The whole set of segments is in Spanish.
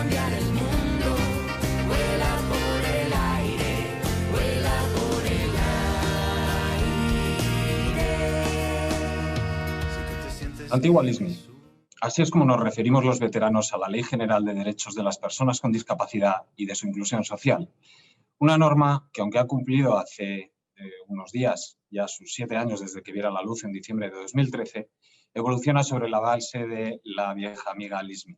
cambiar el mundo. Vuela por el aire, vuela por el aire. Antigua LISMI. Así es como nos referimos los veteranos a la Ley General de Derechos de las Personas con Discapacidad y de su Inclusión Social. Una norma que, aunque ha cumplido hace unos días, ya sus 7 años desde que viera la luz en diciembre de 2013, evoluciona sobre la base de la vieja amiga LISMI,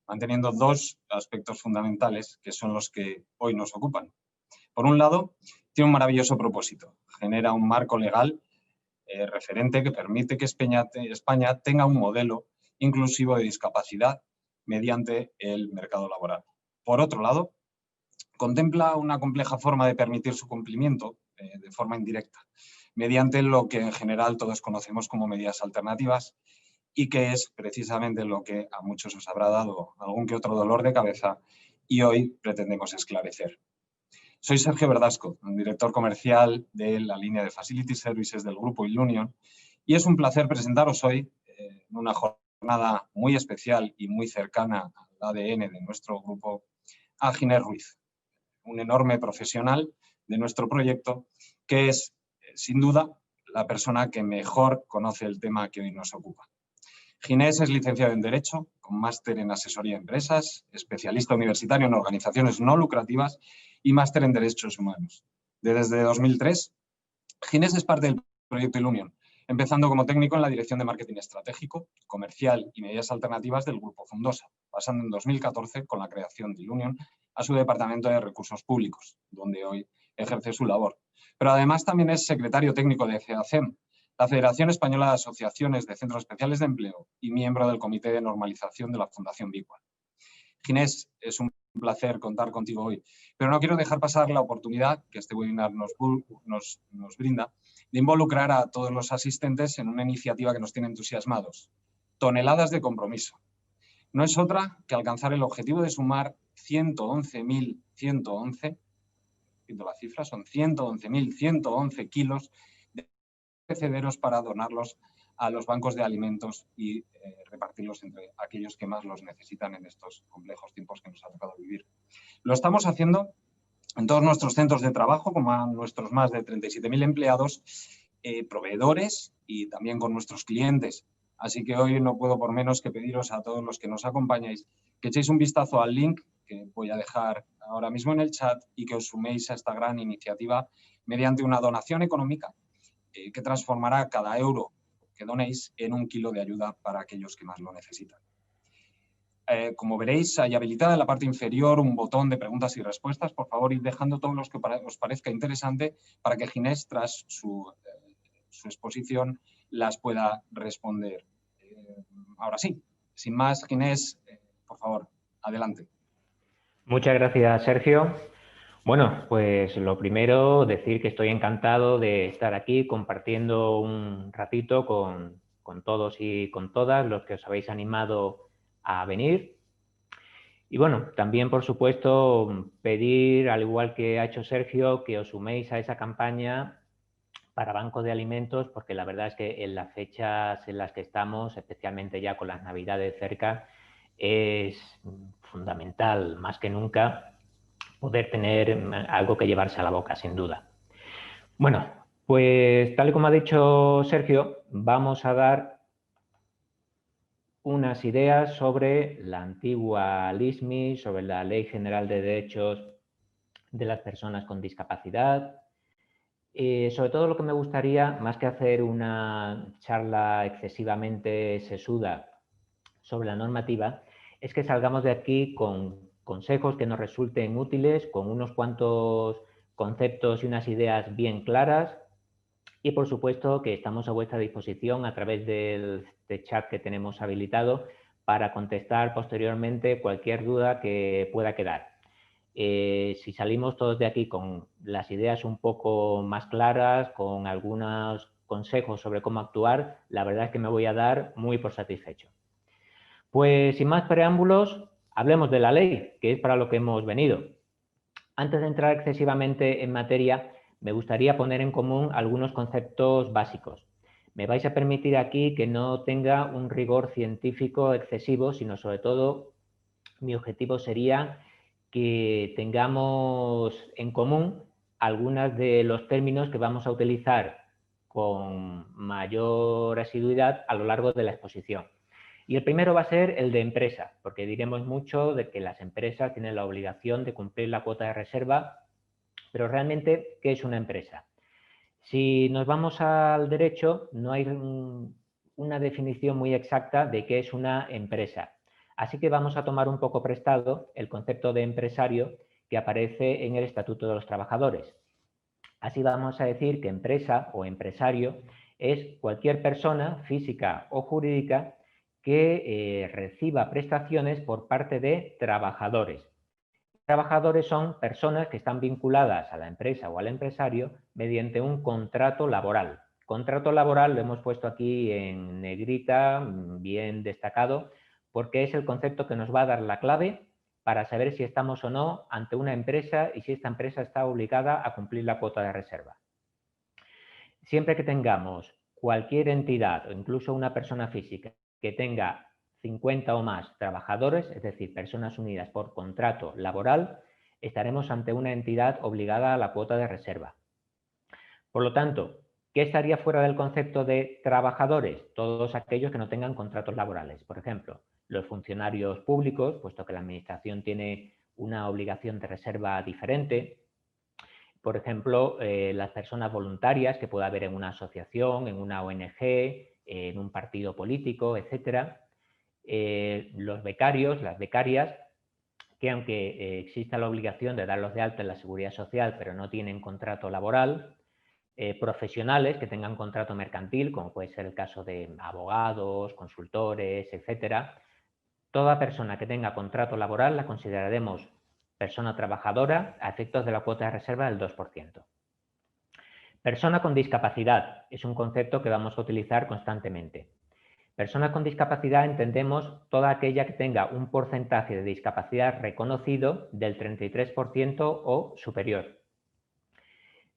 manteniendo 2 aspectos fundamentales que son los que hoy nos ocupan. Por un lado, tiene un maravilloso propósito. Genera un marco legal referente que permite que España tenga un modelo inclusivo de discapacidad mediante el mercado laboral. Por otro lado, contempla una compleja forma de permitir su cumplimiento de forma indirecta, mediante lo que en general todos conocemos como medidas alternativas y que es precisamente lo que a muchos os habrá dado algún que otro dolor de cabeza y hoy pretendemos esclarecer. Soy Sergio Verdasco, director comercial de la línea de Facility Services del Grupo Ilunion, y es un placer presentaros hoy en una jornada muy especial y muy cercana al ADN de nuestro grupo a Ginés Ruiz, un enorme profesional de nuestro proyecto que es, sin duda, la persona que mejor conoce el tema que hoy nos ocupa. Ginés es licenciado en Derecho, con máster en Asesoría a Empresas, especialista universitario en organizaciones no lucrativas y máster en Derechos Humanos. Desde 2003, Ginés es parte del proyecto Ilunion, empezando como técnico en la Dirección de Marketing Estratégico, Comercial y Medidas Alternativas del Grupo Fundosa, pasando en 2014 con la creación de Ilunion a su Departamento de Recursos Públicos, donde hoy ejerce su labor. Pero además también es secretario técnico de FEACEM, la Federación Española de Asociaciones de Centros Especiales de Empleo y miembro del Comité de Normalización de la Fundación Bicua. Ginés, es un placer contar contigo hoy, pero no quiero dejar pasar la oportunidad que este webinar nos brinda de involucrar a todos los asistentes en una iniciativa que nos tiene entusiasmados. Toneladas de compromiso. No es otra que alcanzar el objetivo de sumar 111.111, la cifra son 111.111 kilos de perecederos para donarlos a los bancos de alimentos y repartirlos entre aquellos que más los necesitan en estos complejos tiempos que nos ha tocado vivir. Lo estamos haciendo en todos nuestros centros de trabajo, como a nuestros más de 37.000 empleados, proveedores y también con nuestros clientes. Así que hoy no puedo por menos que pediros a todos los que nos acompañáis que echéis un vistazo al link que voy a dejar ahora mismo en el chat y que os suméis a esta gran iniciativa mediante una donación económica que transformará cada euro que donéis en 1 kilo de ayuda para aquellos que más lo necesitan. Como veréis, hay habilitada en la parte inferior un botón de preguntas y respuestas. Por favor, id dejando todos los que os parezca interesante para que Ginés, tras su exposición, las pueda responder. Ahora sí, sin más, Ginés, por favor, adelante. Muchas gracias, Sergio. Bueno, pues lo primero, decir que estoy encantado de estar aquí compartiendo un ratito con todos y con todas los que os habéis animado a venir. Y bueno, también, por supuesto, pedir, al igual que ha hecho Sergio, que os suméis a esa campaña para bancos de alimentos, porque la verdad es que en las fechas en las que estamos, especialmente ya con las Navidades cerca, es fundamental, más que nunca, poder tener algo que llevarse a la boca, sin duda. Bueno, pues tal y como ha dicho Sergio, vamos a dar unas ideas sobre la antigua LISMI, sobre la Ley General de Derechos de las Personas con Discapacidad. Sobre todo lo que me gustaría, más que hacer una charla excesivamente sesuda sobre la normativa, es que salgamos de aquí con consejos que nos resulten útiles, con unos cuantos conceptos y unas ideas bien claras y, por supuesto, que estamos a vuestra disposición a través del chat que tenemos habilitado para contestar posteriormente cualquier duda que pueda quedar. Si salimos todos de aquí con las ideas un poco más claras, con algunos consejos sobre cómo actuar, la verdad es que me voy a dar muy por satisfecho. Pues sin más preámbulos, hablemos de la ley, que es para lo que hemos venido. Antes de entrar excesivamente en materia, me gustaría poner en común algunos conceptos básicos. Me vais a permitir aquí que no tenga un rigor científico excesivo, sino sobre todo mi objetivo sería que tengamos en común algunos de los términos que vamos a utilizar con mayor asiduidad a lo largo de la exposición. Y el primero va a ser el de empresa, porque diremos mucho de que las empresas tienen la obligación de cumplir la cuota de reserva, pero realmente, ¿qué es una empresa? Si nos vamos al derecho, no hay una definición muy exacta de qué es una empresa. Así que vamos a tomar un poco prestado el concepto de empresario que aparece en el Estatuto de los Trabajadores. Así vamos a decir que empresa o empresario es cualquier persona física o jurídica que reciba prestaciones por parte de trabajadores. Trabajadores son personas que están vinculadas a la empresa o al empresario mediante un contrato laboral. Contrato laboral lo hemos puesto aquí en negrita, bien destacado, porque es el concepto que nos va a dar la clave para saber si estamos o no ante una empresa y si esta empresa está obligada a cumplir la cuota de reserva. Siempre que tengamos cualquier entidad o incluso una persona física que tenga 50 o más trabajadores, es decir, personas unidas por contrato laboral, estaremos ante una entidad obligada a la cuota de reserva. Por lo tanto, ¿qué estaría fuera del concepto de trabajadores? Todos aquellos que no tengan contratos laborales. Por ejemplo, los funcionarios públicos, puesto que la administración tiene una obligación de reserva diferente. Por ejemplo, las personas voluntarias que pueda haber en una asociación, en una ONG, en un partido político, etcétera. Los becarios, las becarias, que aunque exista la obligación de darlos de alta en la seguridad social, pero no tienen contrato laboral. Profesionales que tengan contrato mercantil, como puede ser el caso de abogados, consultores, etcétera. Toda persona que tenga contrato laboral la consideraremos persona trabajadora a efectos de la cuota de reserva del 2%. Persona con discapacidad es un concepto que vamos a utilizar constantemente. Personas con discapacidad entendemos toda aquella que tenga un porcentaje de discapacidad reconocido del 33% o superior.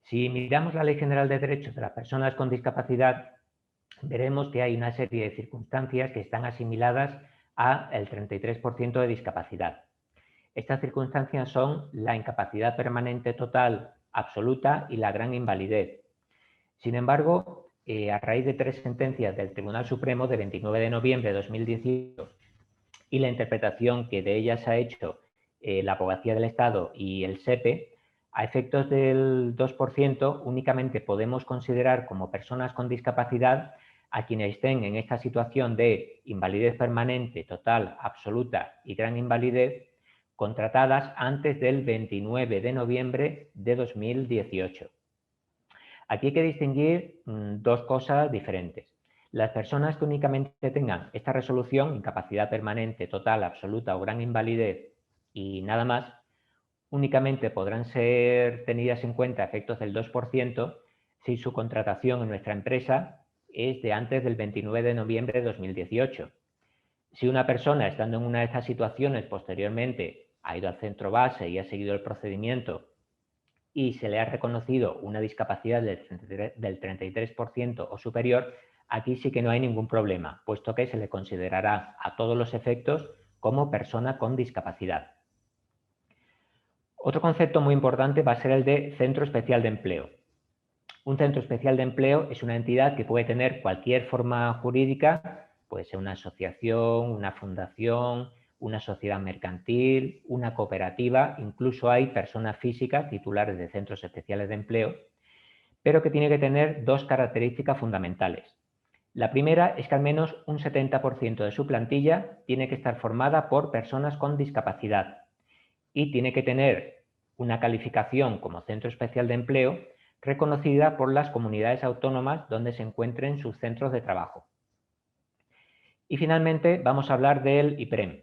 Si miramos la Ley General de Derechos de las Personas con Discapacidad, veremos que hay una serie de circunstancias que están asimiladas al 33% de discapacidad. Estas circunstancias son la incapacidad permanente total absoluta y la gran invalidez. Sin embargo, a raíz de 3 sentencias del Tribunal Supremo de 29 de noviembre de 2018 y la interpretación que de ellas ha hecho la Abogacía del Estado y el SEPE, a efectos del 2% únicamente podemos considerar como personas con discapacidad a quienes estén en esta situación de invalidez permanente, total, absoluta y gran invalidez, contratadas antes del 29 de noviembre de 2018. Aquí hay que distinguir dos cosas diferentes. Las personas que únicamente tengan esta resolución, incapacidad permanente, total, absoluta o gran invalidez y nada más, únicamente podrán ser tenidas en cuenta a efectos del 2% si su contratación en nuestra empresa es de antes del 29 de noviembre de 2018. Si una persona, estando en una de estas situaciones, posteriormente ha ido al centro base y ha seguido el procedimiento y se le ha reconocido una discapacidad del 33% o superior, aquí sí que no hay ningún problema, puesto que se le considerará a todos los efectos como persona con discapacidad. Otro concepto muy importante va a ser el de centro especial de empleo. Un centro especial de empleo es una entidad que puede tener cualquier forma jurídica, puede ser una asociación, una fundación, una sociedad mercantil, una cooperativa, incluso hay personas físicas titulares de centros especiales de empleo, pero que tiene que tener dos características fundamentales. La primera es que al menos un 70% de su plantilla tiene que estar formada por personas con discapacidad y tiene que tener una calificación como centro especial de empleo reconocida por las comunidades autónomas donde se encuentren sus centros de trabajo. Y finalmente vamos a hablar del IPREM.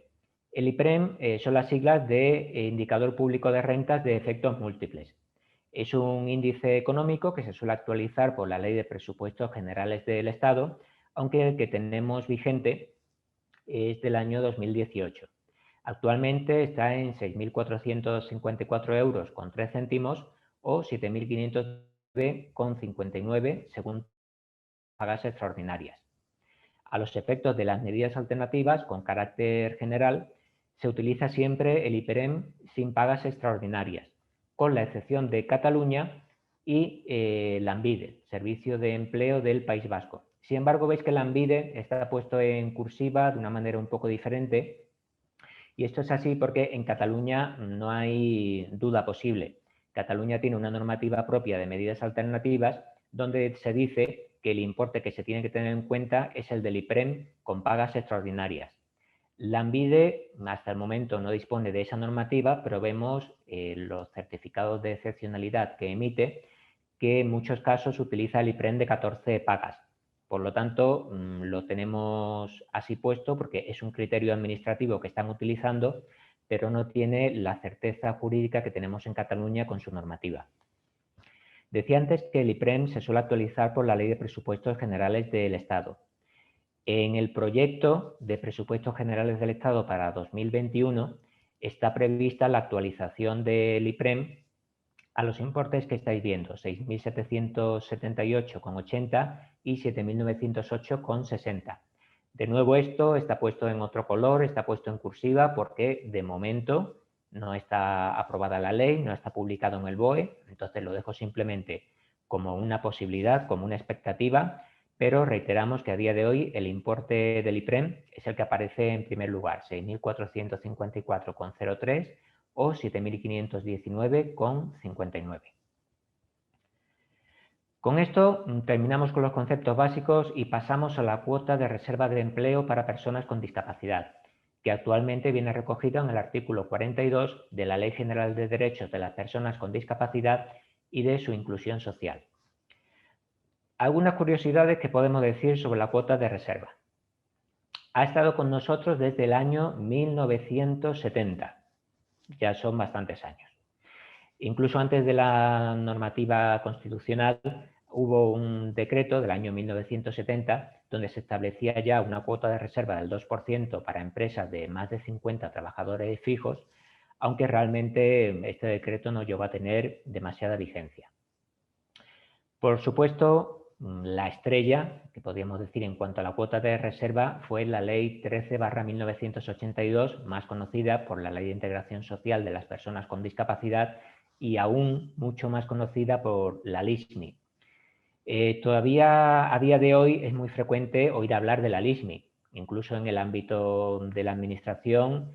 El IPREM son las siglas de Indicador Público de Rentas de Efectos Múltiples. Es un índice económico que se suele actualizar por la Ley de Presupuestos Generales del Estado, aunque el que tenemos vigente es del año 2018. Actualmente está en 6.454 euros con 3 céntimos o 7.509,59 según pagas extraordinarias. A los efectos de las medidas alternativas con carácter general, se utiliza siempre el IPREM sin pagas extraordinarias, con la excepción de Cataluña y Lanbide, Servicio de Empleo del País Vasco. Sin embargo, veis que Lanbide está puesto en cursiva de una manera un poco diferente, y esto es así porque en Cataluña no hay duda posible. Cataluña tiene una normativa propia de medidas alternativas donde se dice que el importe que se tiene que tener en cuenta es el del IPREM con pagas extraordinarias. Lanbide hasta el momento no dispone de esa normativa, pero vemos los certificados de excepcionalidad que emite que en muchos casos utiliza el IPREM de 14 pagas. Por lo tanto, lo tenemos así puesto porque es un criterio administrativo que están utilizando, pero no tiene la certeza jurídica que tenemos en Cataluña con su normativa. Decía antes que el IPREM se suele actualizar por la Ley de Presupuestos Generales del Estado. En el proyecto de Presupuestos Generales del Estado para 2021 está prevista la actualización del IPREM a los importes que estáis viendo, 6.778,80 y 7.908,60. De nuevo, esto está puesto en otro color, está puesto en cursiva porque de momento no está aprobada la ley, no está publicado en el BOE, entonces lo dejo simplemente como una posibilidad, como una expectativa, pero reiteramos que a día de hoy el importe del IPREM es el que aparece en primer lugar, 6.454,03 o 7.519,59. Con esto terminamos con los conceptos básicos y pasamos a la cuota de reserva de empleo para personas con discapacidad, que actualmente viene recogida en el artículo 42 de la Ley General de Derechos de las Personas con Discapacidad y de su inclusión social. Algunas curiosidades que podemos decir sobre la cuota de reserva. Ha estado con nosotros desde el año 1970. Ya son bastantes años. Incluso antes de la normativa constitucional hubo un decreto del año 1970 donde se establecía ya una cuota de reserva del 2% para empresas de más de 50 trabajadores fijos, aunque realmente este decreto no llegó a tener demasiada vigencia. Por supuesto, la estrella, que podríamos decir en cuanto a la cuota de reserva, fue la Ley 13/1982, más conocida por la Ley de Integración Social de las Personas con Discapacidad y aún mucho más conocida por la LISMI. Todavía a día de hoy es muy frecuente oír hablar de la LISMI, incluso en el ámbito de la administración,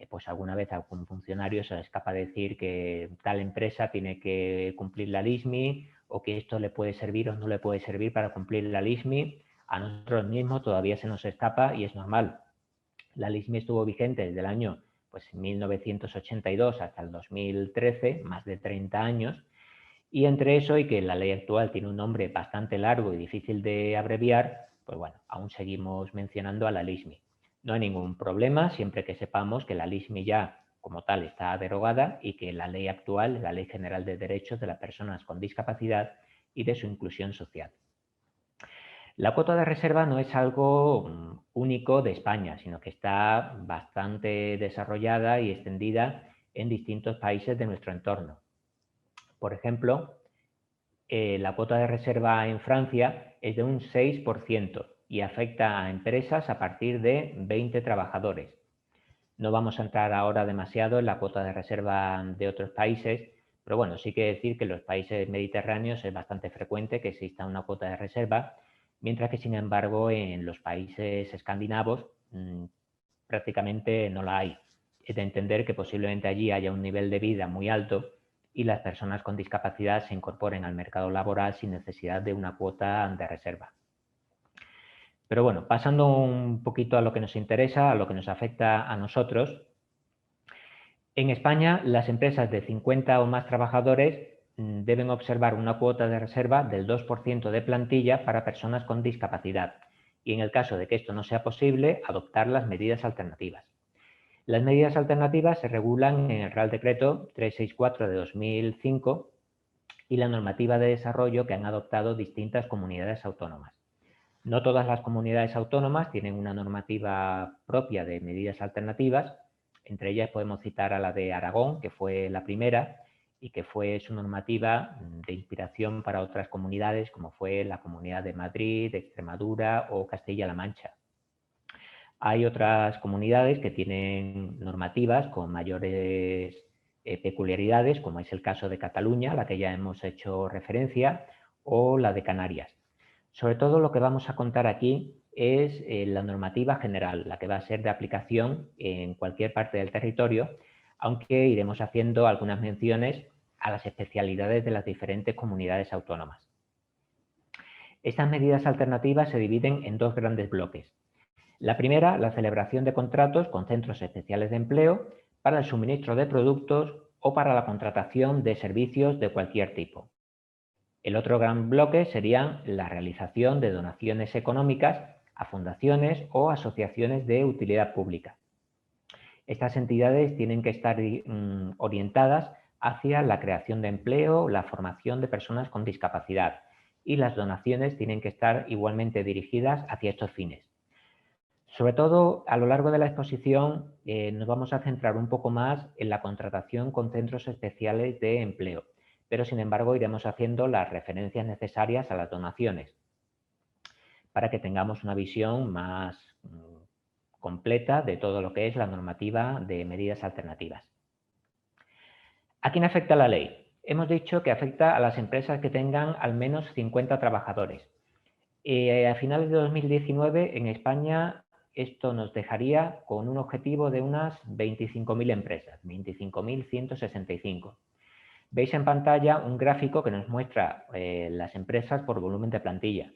pues alguna vez a algún funcionario se le escapa decir que tal empresa tiene que cumplir la LISMI o que esto le puede servir o no le puede servir para cumplir la LISMI. A nosotros mismos todavía se nos escapa y es normal. La LISMI estuvo vigente desde el año 1982 hasta el 2013, más de 30 años, y entre eso y que la ley actual tiene un nombre bastante largo y difícil de abreviar, pues bueno, aún seguimos mencionando a la LISMI. No hay ningún problema siempre que sepamos que la LISMI ya como tal está derogada y que la ley actual es la Ley General de Derechos de las Personas con Discapacidad y de su inclusión social. La cuota de reserva no es algo único de España, sino que está bastante desarrollada y extendida en distintos países de nuestro entorno. Por ejemplo, la cuota de reserva en Francia es de un 6% y afecta a empresas a partir de 20 trabajadores. No vamos a entrar ahora demasiado en la cuota de reserva de otros países, pero bueno, sí que decir que en los países mediterráneos es bastante frecuente que exista una cuota de reserva, mientras que sin embargo en los países escandinavos prácticamente no la hay. Es de entender que posiblemente allí haya un nivel de vida muy alto y las personas con discapacidad se incorporen al mercado laboral sin necesidad de una cuota de reserva. Pero bueno, pasando un poquito a lo que nos interesa, a lo que nos afecta a nosotros, en España las empresas de 50 o más trabajadores deben observar una cuota de reserva del 2% de plantilla para personas con discapacidad y en el caso de que esto no sea posible, adoptar las medidas alternativas. Las medidas alternativas se regulan en el Real Decreto 364 de 2005 y la normativa de desarrollo que han adoptado distintas comunidades autónomas. No todas las comunidades autónomas tienen una normativa propia de medidas alternativas. Entre ellas podemos citar a la de Aragón, que fue la primera y que fue su normativa de inspiración para otras comunidades como fue la Comunidad de Madrid, Extremadura o Castilla-La Mancha. Hay otras comunidades que tienen normativas con mayores peculiaridades, como es el caso de Cataluña, a la que ya hemos hecho referencia, o la de Canarias. Sobre todo lo que vamos a contar aquí es la normativa general, la que va a ser de aplicación en cualquier parte del territorio, aunque iremos haciendo algunas menciones a las especialidades de las diferentes comunidades autónomas. Estas medidas alternativas se dividen en dos grandes bloques. La primera, la celebración de contratos con centros especiales de empleo para el suministro de productos o para la contratación de servicios de cualquier tipo. El otro gran bloque sería la realización de donaciones económicas a fundaciones o asociaciones de utilidad pública. Estas entidades tienen que estar orientadas hacia la creación de empleo, la formación de personas con discapacidad, y las donaciones tienen que estar igualmente dirigidas hacia estos fines. Sobre todo, a lo largo de la exposición nos vamos a centrar un poco más en la contratación con centros especiales de empleo, pero sin embargo iremos haciendo las referencias necesarias a las donaciones para que tengamos una visión más completa de todo lo que es la normativa de medidas alternativas. ¿A quién afecta la ley? Hemos dicho que afecta a las empresas que tengan al menos 50 trabajadores. A finales de 2019 en España esto nos dejaría con un objetivo de unas 25.000 empresas, 25.165. Veis en pantalla un gráfico que nos muestra las empresas por volumen de plantilla.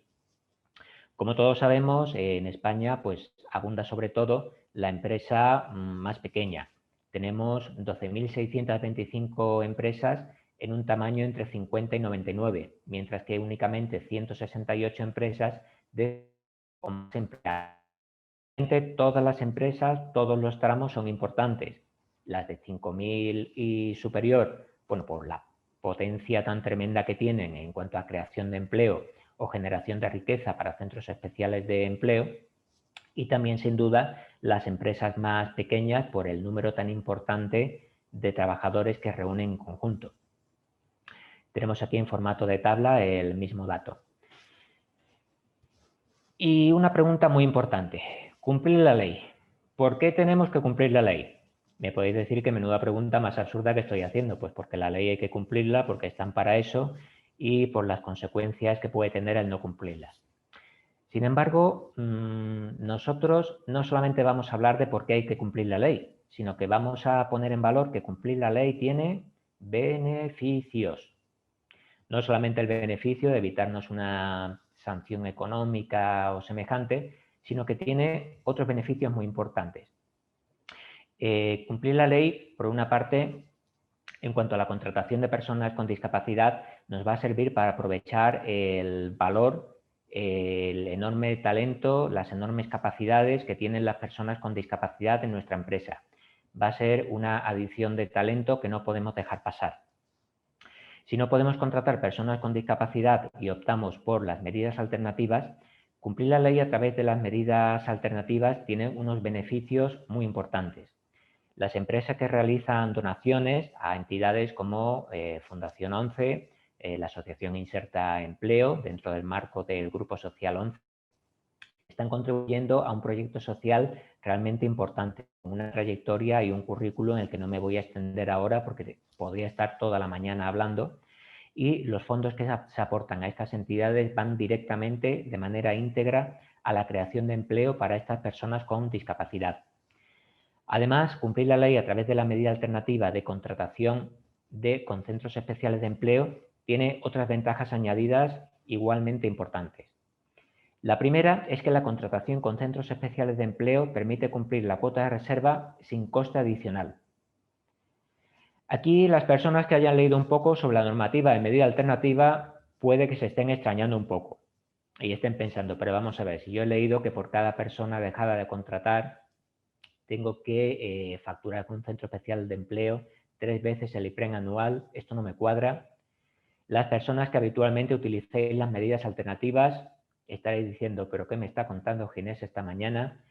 Como todos sabemos, en España pues abunda sobre todo la empresa más pequeña. Tenemos 12.625 empresas en un tamaño entre 50 y 99, mientras que únicamente 168 empresas de más empleados. Todas las empresas, todos los tramos son importantes. Las de 5.000 y superior, bueno, por la potencia tan tremenda que tienen en cuanto a creación de empleo o generación de riqueza para centros especiales de empleo, y también sin duda las empresas más pequeñas por el número tan importante de trabajadores que reúnen en conjunto. Tenemos aquí en formato de tabla el mismo dato. Y una pregunta muy importante, cumplir la ley. ¿Por qué tenemos que cumplir la ley? Me podéis decir que menuda pregunta más absurda que estoy haciendo, pues porque la ley hay que cumplirla, porque están para eso y por las consecuencias que puede tener el no cumplirlas. Sin embargo, nosotros no solamente vamos a hablar de por qué hay que cumplir la ley, sino que vamos a poner en valor que cumplir la ley tiene beneficios. No solamente el beneficio de evitarnos una sanción económica o semejante, sino que tiene otros beneficios muy importantes. Cumplir la ley, por una parte, en cuanto a la contratación de personas con discapacidad, nos va a servir para aprovechar el valor, el enorme talento, las enormes capacidades que tienen las personas con discapacidad en nuestra empresa. Va a ser una adición de talento que no podemos dejar pasar. Si no podemos contratar personas con discapacidad y optamos por las medidas alternativas, cumplir la ley a través de las medidas alternativas tiene unos beneficios muy importantes. Las empresas que realizan donaciones a entidades como Fundación 11, la Asociación Inserta Empleo, dentro del marco del Grupo Social 11, están contribuyendo a un proyecto social realmente importante, con una trayectoria y un currículo en el que no me voy a extender ahora porque podría estar toda la mañana hablando, y los fondos que se aportan a estas entidades van directamente, de manera íntegra, a la creación de empleo para estas personas con discapacidad. Además, cumplir la ley a través de la medida alternativa de contratación con centros especiales de empleo tiene otras ventajas añadidas igualmente importantes. La primera es que la contratación con centros especiales de empleo permite cumplir la cuota de reserva sin coste adicional. Aquí las personas que hayan leído un poco sobre la normativa de medida alternativa puede que se estén extrañando un poco y estén pensando, pero vamos a ver, si yo he leído que por cada persona dejada de contratar tengo que facturar con un centro especial de empleo 3 veces el IPREN anual, esto no me cuadra. Las personas que habitualmente utilicéis las medidas alternativas estaréis diciendo, pero ¿qué me está contando Ginés esta mañana?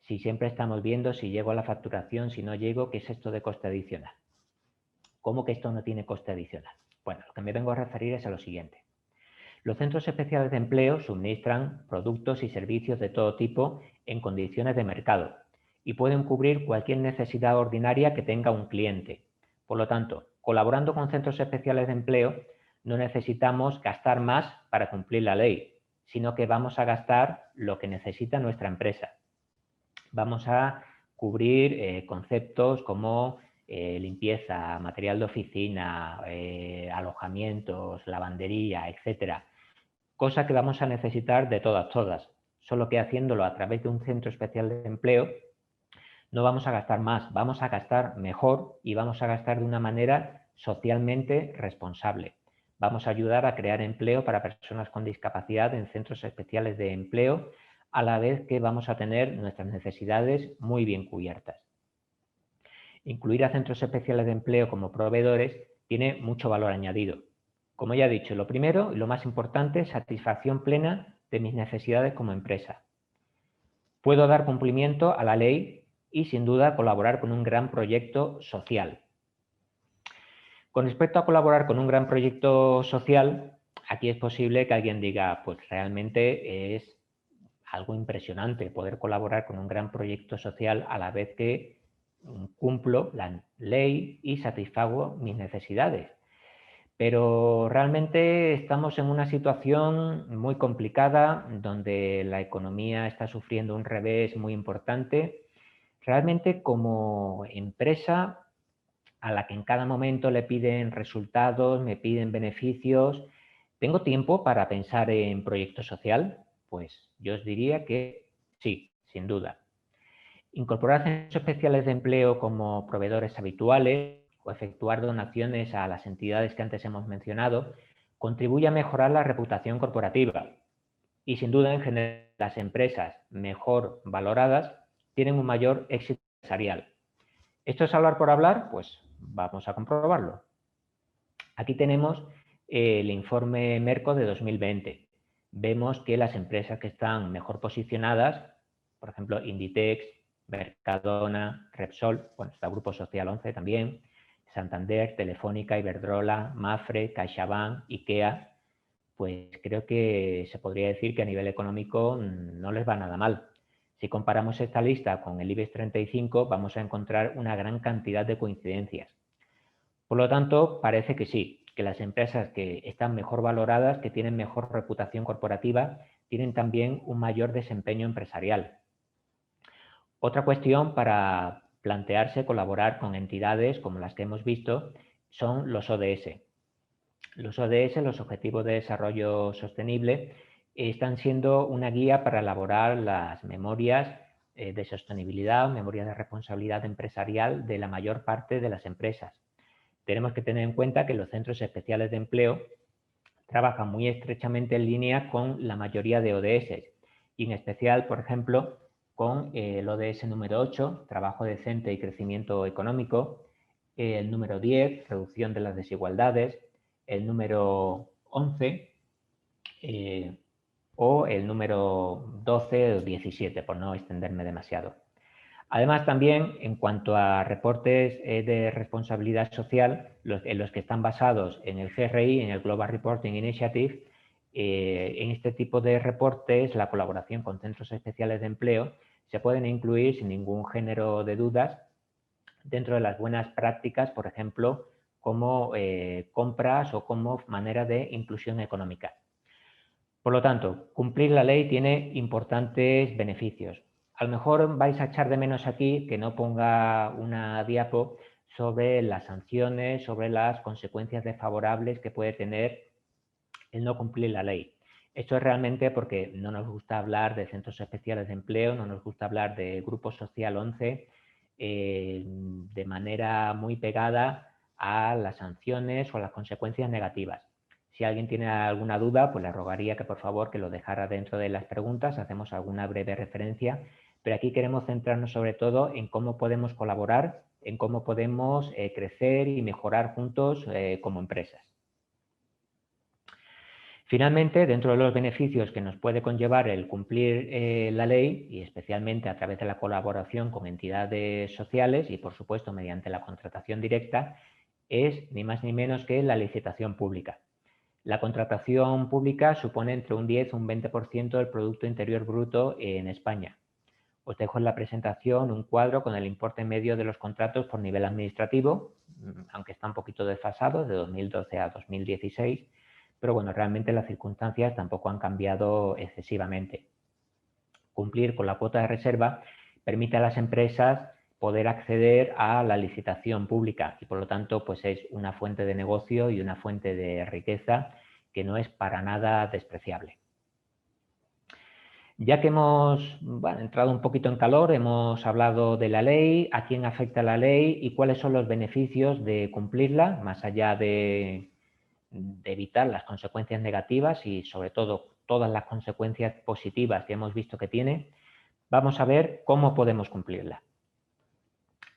Si siempre estamos viendo si llego a la facturación, si no llego, ¿qué es esto de coste adicional? ¿Cómo que esto no tiene coste adicional? Bueno, lo que me vengo a referir es a lo siguiente. Los centros especiales de empleo suministran productos y servicios de todo tipo en condiciones de mercado y pueden cubrir cualquier necesidad ordinaria que tenga un cliente. Por lo tanto, colaborando con centros especiales de empleo, no necesitamos gastar más para cumplir la ley, sino que vamos a gastar lo que necesita nuestra empresa. Vamos a cubrir conceptos como limpieza, material de oficina, alojamientos, lavandería, etcétera. Cosa que vamos a necesitar de todas. Solo que haciéndolo a través de un centro especial de empleo no vamos a gastar más, vamos a gastar mejor y vamos a gastar de una manera socialmente responsable. Vamos a ayudar a crear empleo para personas con discapacidad en centros especiales de empleo, a la vez que vamos a tener nuestras necesidades muy bien cubiertas. Incluir a centros especiales de empleo como proveedores tiene mucho valor añadido. Como ya he dicho, lo primero y lo más importante, satisfacción plena de mis necesidades como empresa. Puedo dar cumplimiento a la ley y, sin duda, colaborar con un gran proyecto social. Con respecto a colaborar con un gran proyecto social, aquí es posible que alguien diga, pues realmente es algo impresionante poder colaborar con un gran proyecto social a la vez que cumplo la ley y satisfago mis necesidades. Pero realmente estamos en una situación muy complicada donde la economía está sufriendo un revés muy importante. Realmente como empresa a la que en cada momento le piden resultados, me piden beneficios, ¿tengo tiempo para pensar en proyecto social? Pues yo os diría que sí, sin duda. Incorporar centros especiales de empleo como proveedores habituales o efectuar donaciones a las entidades que antes hemos mencionado contribuye a mejorar la reputación corporativa y, sin duda, en general, las empresas mejor valoradas tienen un mayor éxito empresarial. ¿Esto es hablar por hablar? Pues vamos a comprobarlo. Aquí tenemos el informe Merco de 2020. Vemos que las empresas que están mejor posicionadas, por ejemplo, Inditex, Mercadona, Repsol, bueno, está Grupo Social 11 también, Santander, Telefónica, Iberdrola, Mapfre, CaixaBank, IKEA, pues creo que se podría decir que a nivel económico no les va nada mal. Si comparamos esta lista con el IBEX 35, vamos a encontrar una gran cantidad de coincidencias. Por lo tanto, parece que sí, que las empresas que están mejor valoradas, que tienen mejor reputación corporativa, tienen también un mayor desempeño empresarial. Otra cuestión para plantearse colaborar con entidades como las que hemos visto son los ODS. Los ODS, los Objetivos de Desarrollo Sostenible, están siendo una guía para elaborar las memorias de sostenibilidad, memorias de responsabilidad empresarial de la mayor parte de las empresas. Tenemos que tener en cuenta que los centros especiales de empleo trabajan muy estrechamente en línea con la mayoría de ODS y en especial, por ejemplo, con el ODS número 8, trabajo decente y crecimiento económico, el número 10, reducción de las desigualdades, el número 11 o el número 12 o 17, por no extenderme demasiado. Además, también en cuanto a reportes de responsabilidad social, en los que están basados en el GRI, en el Global Reporting Initiative, en este tipo de reportes, la colaboración con centros especiales de empleo se pueden incluir sin ningún género de dudas dentro de las buenas prácticas, por ejemplo, como compras o como manera de inclusión económica. Por lo tanto, cumplir la ley tiene importantes beneficios. A lo mejor vais a echar de menos aquí que no ponga una diapo sobre las sanciones, sobre las consecuencias desfavorables que puede tener el no cumplir la ley. Esto es realmente porque no nos gusta hablar de centros especiales de empleo, no nos gusta hablar de Grupo Social 11 de manera muy pegada a las sanciones o a las consecuencias negativas. Si alguien tiene alguna duda, pues le rogaría que por favor que lo dejara dentro de las preguntas, hacemos alguna breve referencia, pero aquí queremos centrarnos sobre todo en cómo podemos colaborar, en cómo podemos crecer y mejorar juntos como empresas. Finalmente, dentro de los beneficios que nos puede conllevar el cumplir la ley, y especialmente a través de la colaboración con entidades sociales y, por supuesto, mediante la contratación directa, es ni más ni menos que la licitación pública. La contratación pública supone entre un 10 y un 20% del Producto Interior Bruto en España. Os dejo en la presentación un cuadro con el importe medio de los contratos por nivel administrativo, aunque está un poquito desfasado, de 2012 a 2016, pero bueno, realmente las circunstancias tampoco han cambiado excesivamente. Cumplir con la cuota de reserva permite a las empresas poder acceder a la licitación pública y por lo tanto pues es una fuente de negocio y una fuente de riqueza que no es para nada despreciable. Ya que hemos entrado un poquito en calor, hemos hablado de la ley, a quién afecta la ley y cuáles son los beneficios de cumplirla, más allá de evitar las consecuencias negativas y sobre todo todas las consecuencias positivas que hemos visto que tiene, vamos a ver cómo podemos cumplirla.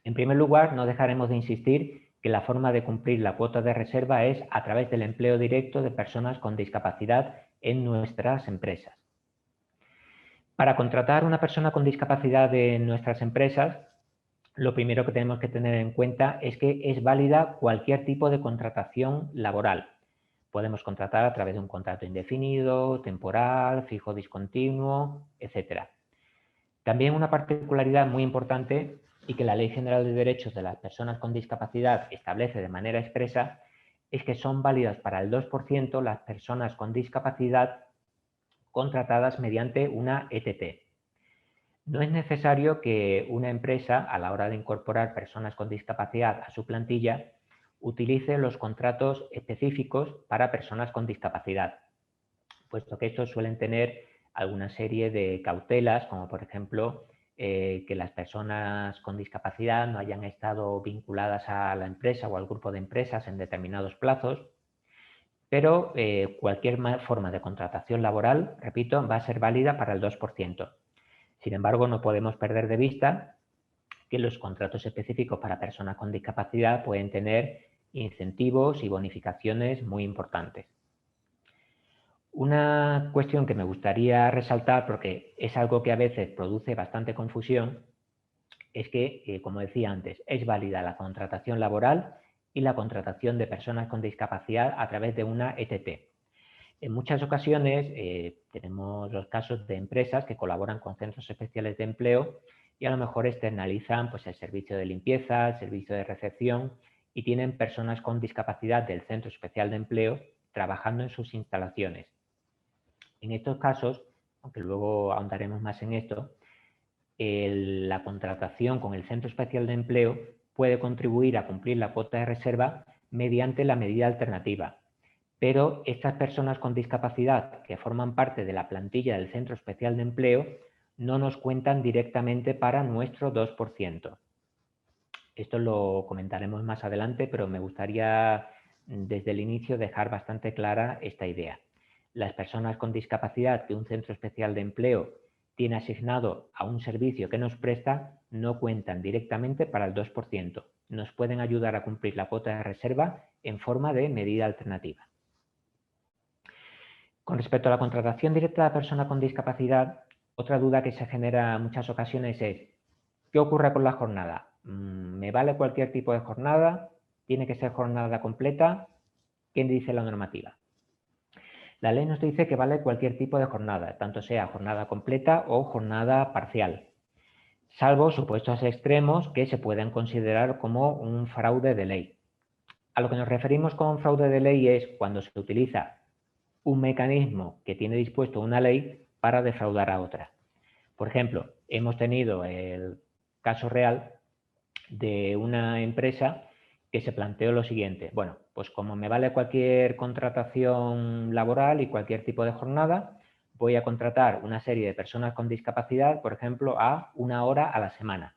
En primer lugar, no dejaremos de insistir que la forma de cumplir la cuota de reserva es a través del empleo directo de personas con discapacidad en nuestras empresas. Para contratar a una persona con discapacidad en nuestras empresas, lo primero que tenemos que tener en cuenta es que es válida cualquier tipo de contratación laboral. Podemos contratar a través de un contrato indefinido, temporal, fijo discontinuo, etc. También una particularidad muy importante y que la Ley General de Derechos de las Personas con Discapacidad establece de manera expresa es que son válidas para el 2% las personas con discapacidad contratadas mediante una ETT. No es necesario que una empresa, a la hora de incorporar personas con discapacidad a su plantilla, utilice los contratos específicos para personas con discapacidad, puesto que estos suelen tener alguna serie de cautelas, como por ejemplo que las personas con discapacidad no hayan estado vinculadas a la empresa o al grupo de empresas en determinados plazos, pero cualquier forma de contratación laboral, repito, va a ser válida para el 2%. Sin embargo, no podemos perder de vista que los contratos específicos para personas con discapacidad pueden tener incentivos y bonificaciones muy importantes. Una cuestión que me gustaría resaltar, porque es algo que a veces produce bastante confusión, es que, como decía antes, es válida la contratación laboral y la contratación de personas con discapacidad a través de una ETT. En muchas ocasiones tenemos los casos de empresas que colaboran con centros especiales de empleo y a lo mejor externalizan pues, el servicio de limpieza, el servicio de recepción y tienen personas con discapacidad del centro especial de empleo trabajando en sus instalaciones. En estos casos, aunque luego ahondaremos más en esto, la contratación con el centro especial de empleo puede contribuir a cumplir la cuota de reserva mediante la medida alternativa. Pero estas personas con discapacidad que forman parte de la plantilla del Centro Especial de Empleo no nos cuentan directamente para nuestro 2%. Esto lo comentaremos más adelante, pero me gustaría desde el inicio dejar bastante clara esta idea. Las personas con discapacidad que un Centro Especial de Empleo tiene asignado a un servicio que nos presta no cuentan directamente para el 2%. Nos pueden ayudar a cumplir la cuota de reserva en forma de medida alternativa. Con respecto a la contratación directa de la persona con discapacidad, otra duda que se genera en muchas ocasiones es ¿qué ocurre con la jornada? ¿Me vale cualquier tipo de jornada? ¿Tiene que ser jornada completa? ¿Qué dice la normativa? La ley nos dice que vale cualquier tipo de jornada, tanto sea jornada completa o jornada parcial, salvo supuestos extremos que se puedan considerar como un fraude de ley. A lo que nos referimos con fraude de ley es cuando se utiliza un mecanismo que tiene dispuesto una ley para defraudar a otra. Por ejemplo, hemos tenido el caso real de una empresa que se planteó lo siguiente: bueno, pues como me vale cualquier contratación laboral y cualquier tipo de jornada, voy a contratar una serie de personas con discapacidad, por ejemplo, a 1 hora a la semana.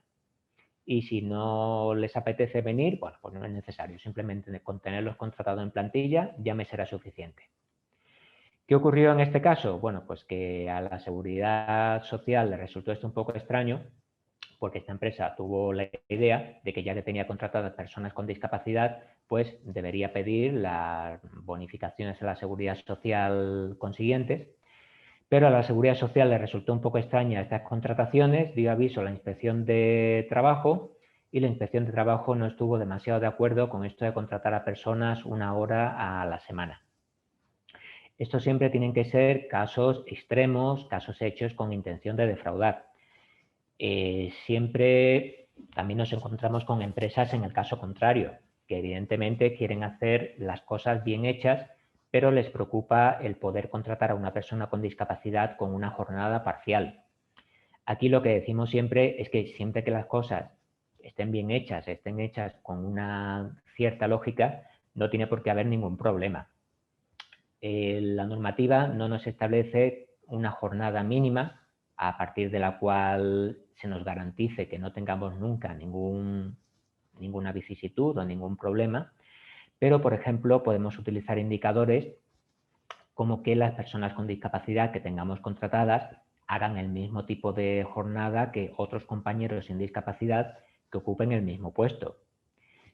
Y si no les apetece venir, bueno, pues no es necesario, simplemente con tenerlos contratados en plantilla ya me será suficiente. ¿Qué ocurrió en este caso? Bueno, pues que a la Seguridad Social le resultó esto un poco extraño, porque esta empresa tuvo la idea de que ya que tenía contratadas personas con discapacidad, pues debería pedir las bonificaciones a la Seguridad Social consiguientes, pero a la Seguridad Social le resultó un poco extraña estas contrataciones, dio aviso a la Inspección de Trabajo y la Inspección de Trabajo no estuvo demasiado de acuerdo con esto de contratar a personas 1 hora a la semana. Estos siempre tienen que ser casos extremos, casos hechos con intención de defraudar. Siempre también nos encontramos con empresas en el caso contrario, que evidentemente quieren hacer las cosas bien hechas, pero les preocupa el poder contratar a una persona con discapacidad con una jornada parcial. Aquí lo que decimos siempre es que siempre que las cosas estén bien hechas, estén hechas con una cierta lógica, no tiene por qué haber ningún problema. La normativa no nos establece una jornada mínima a partir de la cual se nos garantice que no tengamos nunca ninguna vicisitud o ningún problema, pero, por ejemplo, podemos utilizar indicadores como que las personas con discapacidad que tengamos contratadas hagan el mismo tipo de jornada que otros compañeros sin discapacidad que ocupen el mismo puesto.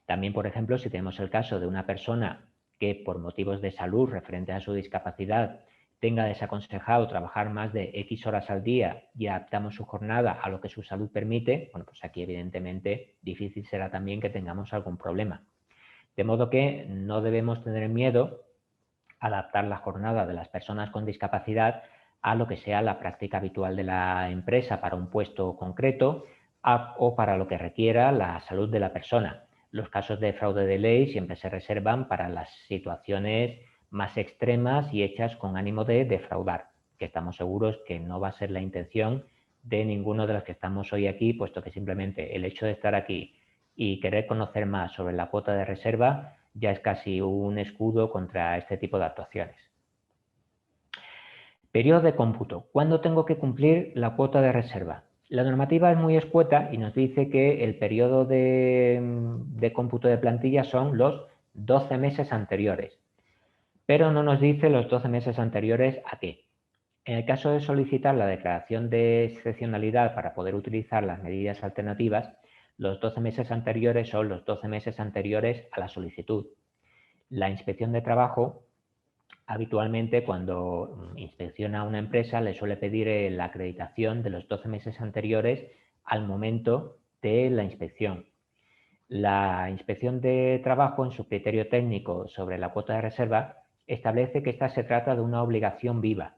También, por ejemplo, si tenemos el caso de una persona que por motivos de salud referente a su discapacidad tenga desaconsejado trabajar más de X horas al día y adaptamos su jornada a lo que su salud permite, bueno, pues aquí evidentemente difícil será también que tengamos algún problema. De modo que no debemos tener miedo a adaptar la jornada de las personas con discapacidad a lo que sea la práctica habitual de la empresa para un puesto concreto o para lo que requiera la salud de la persona. Los casos de fraude de ley siempre se reservan para las situaciones más extremas y hechas con ánimo de defraudar, que estamos seguros que no va a ser la intención de ninguno de los que estamos hoy aquí, puesto que simplemente el hecho de estar aquí y querer conocer más sobre la cuota de reserva ya es casi un escudo contra este tipo de actuaciones. Periodo de cómputo. ¿Cuándo tengo que cumplir la cuota de reserva? La normativa es muy escueta y nos dice que el periodo de cómputo de plantilla son los 12 meses anteriores, pero no nos dice los 12 meses anteriores a qué. En el caso de solicitar la declaración de excepcionalidad para poder utilizar las medidas alternativas, los 12 meses anteriores son los 12 meses anteriores a la solicitud. La inspección de trabajo habitualmente cuando inspecciona a una empresa le suele pedir la acreditación de los 12 meses anteriores al momento de la inspección. La inspección de trabajo en su criterio técnico sobre la cuota de reserva establece que esta se trata de una obligación viva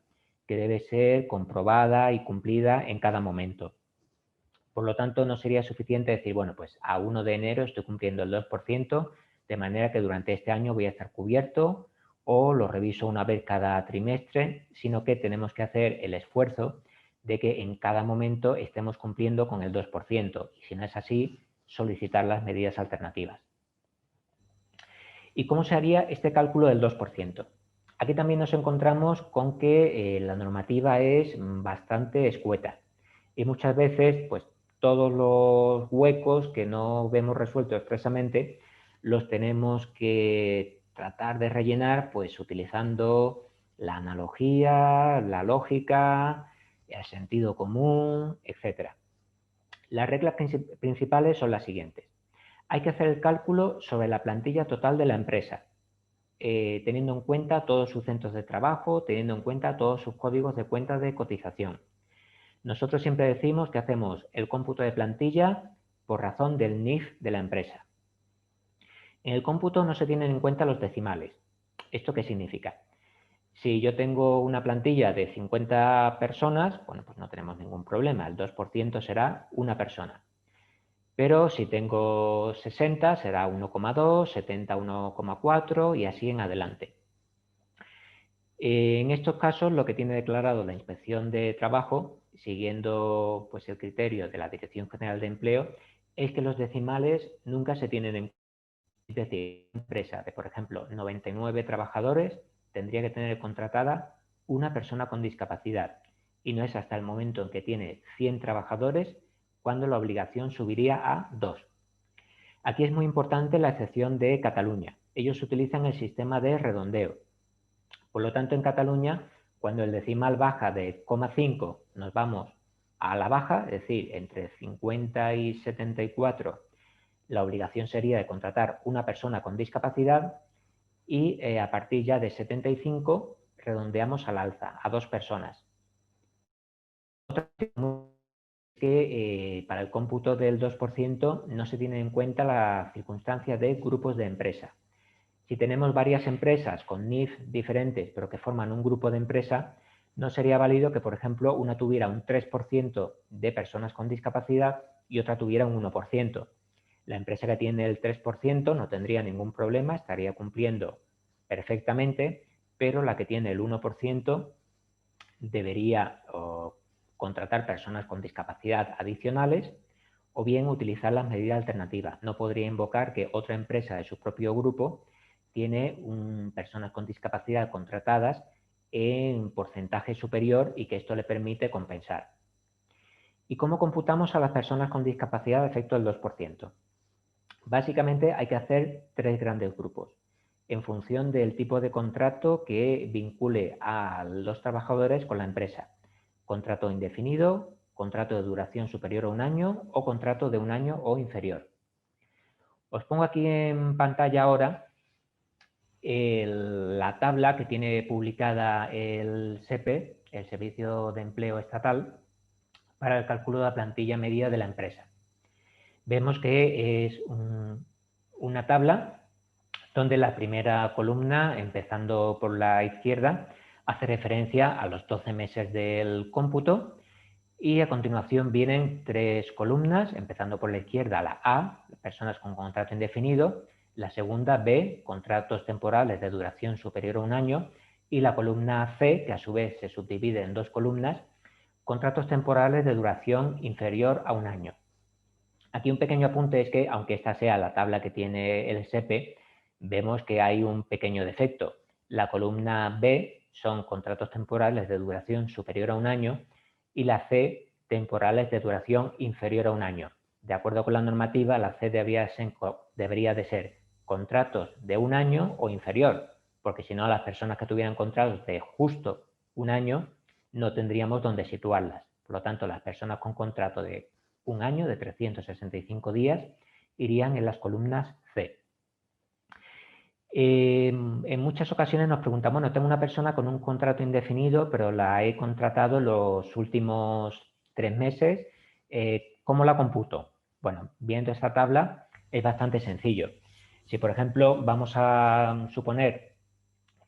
que debe ser comprobada y cumplida en cada momento. Por lo tanto, no sería suficiente decir, bueno, pues a 1 de enero estoy cumpliendo el 2%, de manera que durante este año voy a estar cubierto o lo reviso una vez cada trimestre, sino que tenemos que hacer el esfuerzo de que en cada momento estemos cumpliendo con el 2%. Y si no es así, solicitar las medidas alternativas. ¿Y cómo se haría este cálculo del 2%? Aquí también nos encontramos con que la normativa es bastante escueta y muchas veces pues todos los huecos que no vemos resueltos expresamente los tenemos que tratar de rellenar pues utilizando la analogía, la lógica, el sentido común, etc. Las reglas principales son las siguientes. Hay que hacer el cálculo sobre la plantilla total de la empresa, teniendo en cuenta todos sus centros de trabajo, teniendo en cuenta todos sus códigos de cuenta de cotización. Nosotros siempre decimos que hacemos el cómputo de plantilla por razón del NIF de la empresa. En el cómputo no se tienen en cuenta los decimales. ¿Esto qué significa? Si yo tengo una plantilla de 50 personas, bueno, pues no tenemos ningún problema, el 2% será una persona. Pero si tengo 60 será 1,2, 70 1,4 y así en adelante. En estos casos lo que tiene declarado la Inspección de Trabajo, siguiendo pues, el criterio de la Dirección General de Empleo, es que los decimales nunca se tienen en cuenta. Es decir, una empresa de, por ejemplo, 99 trabajadores tendría que tener contratada una persona con discapacidad y no es hasta el momento en que tiene 100 trabajadores cuando la obligación subiría a 2. Aquí es muy importante la excepción de Cataluña. Ellos utilizan el sistema de redondeo. Por lo tanto, en Cataluña, cuando el decimal baja de 0,5, nos vamos a la baja, es decir, entre 50 y 74, la obligación sería de contratar una persona con discapacidad y a partir ya de 75 redondeamos al alza, a 2 personas. Otra que para el cómputo del 2% no se tiene en cuenta la circunstancia de grupos de empresa. Si tenemos varias empresas con NIF diferentes pero que forman un grupo de empresa, No sería válido que, por ejemplo, una tuviera un 3% de personas con discapacidad y otra tuviera un 1%. La empresa que tiene el 3% no tendría ningún problema, estaría cumpliendo perfectamente, pero la que tiene el 1% debería contratar personas con discapacidad adicionales o bien utilizar las medidas alternativas. No podría invocar que otra empresa de su propio grupo tiene personas con discapacidad contratadas en porcentaje superior y que esto le permite compensar. ¿Y cómo computamos a las personas con discapacidad a efecto del 2%? Básicamente hay que hacer 3 grandes grupos en función del tipo de contrato que vincule a los trabajadores con la empresa. Contrato indefinido, contrato de duración superior a 1 año o contrato de 1 año o inferior. Os pongo aquí en pantalla ahora la tabla que tiene publicada el SEPE, el Servicio de Empleo Estatal, para el cálculo de la plantilla media de la empresa. Vemos que es una tabla donde la primera columna, empezando por la izquierda, hace referencia a los 12 meses del cómputo y a continuación vienen 3 columnas, empezando por la izquierda, la A, personas con contrato indefinido, la segunda B, contratos temporales de duración superior a 1 año y la columna C, que a su vez se subdivide en 2 columnas, contratos temporales de duración inferior a 1 año. Aquí un pequeño apunte es que, aunque esta sea la tabla que tiene el SEPE, vemos que hay un pequeño defecto. La columna B son contratos temporales de duración superior a 1 año y la C, temporales de duración inferior a 1 año. De acuerdo con la normativa, la C debería de ser contratos de 1 año o inferior, porque si no, las personas que tuvieran contratos de justo 1 año no tendríamos dónde situarlas. Por lo tanto, las personas con contrato de 1 año, de 365 días, irían en las columnas C. En muchas ocasiones nos preguntamos, no tengo una persona con un contrato indefinido, pero la he contratado los últimos 3 meses, ¿cómo la computo? Bueno, viendo esta tabla es bastante sencillo. Si, por ejemplo, vamos a suponer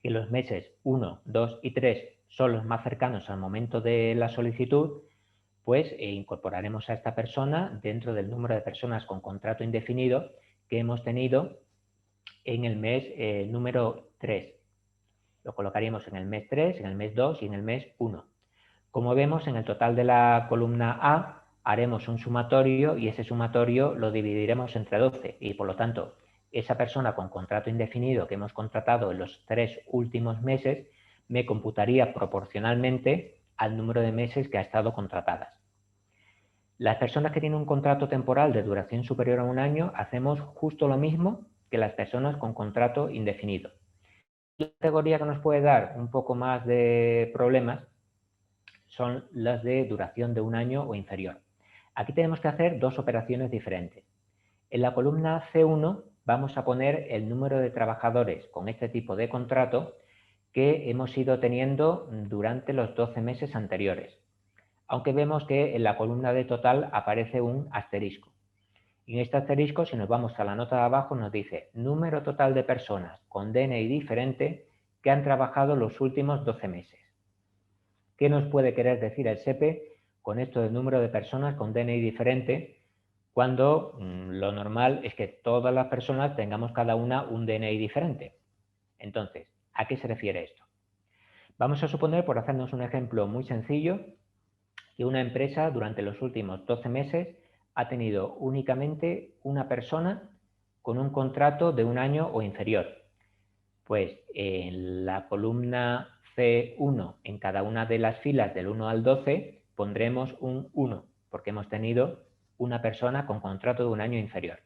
que los meses 1, 2 y 3 son los más cercanos al momento de la solicitud, pues incorporaremos a esta persona dentro del número de personas con contrato indefinido que hemos tenido en el mes número 3. Lo colocaríamos en el mes 3, en el mes 2 y en el mes 1. Como vemos, en el total de la columna A haremos un sumatorio y ese sumatorio lo dividiremos entre 12 y, por lo tanto, esa persona con contrato indefinido que hemos contratado en los 3 últimos meses me computaría proporcionalmente al número de meses que ha estado contratadas. Las personas que tienen un contrato temporal de duración superior a 1 año hacemos justo lo mismo que las personas con contrato indefinido. La categoría que nos puede dar un poco más de problemas son las de duración de 1 año o inferior. Aquí tenemos que hacer 2 operaciones diferentes. En la columna C1 vamos a poner el número de trabajadores con este tipo de contrato que hemos ido teniendo durante los 12 meses anteriores. Aunque vemos que en la columna de total aparece un asterisco. Y en este asterisco, si nos vamos a la nota de abajo, nos dice número total de personas con DNI diferente que han trabajado los últimos 12 meses. ¿Qué nos puede querer decir el SEPE con esto del número de personas con DNI diferente cuando lo normal es que todas las personas tengamos cada una un DNI diferente? Entonces, ¿a qué se refiere esto? Vamos a suponer, por hacernos un ejemplo muy sencillo, que una empresa durante los últimos 12 meses ha tenido únicamente una persona con un contrato de 1 año o inferior. Pues en la columna C1, en cada una de las filas del 1 al 12, pondremos un 1, porque hemos tenido una persona con contrato de 1 año inferior.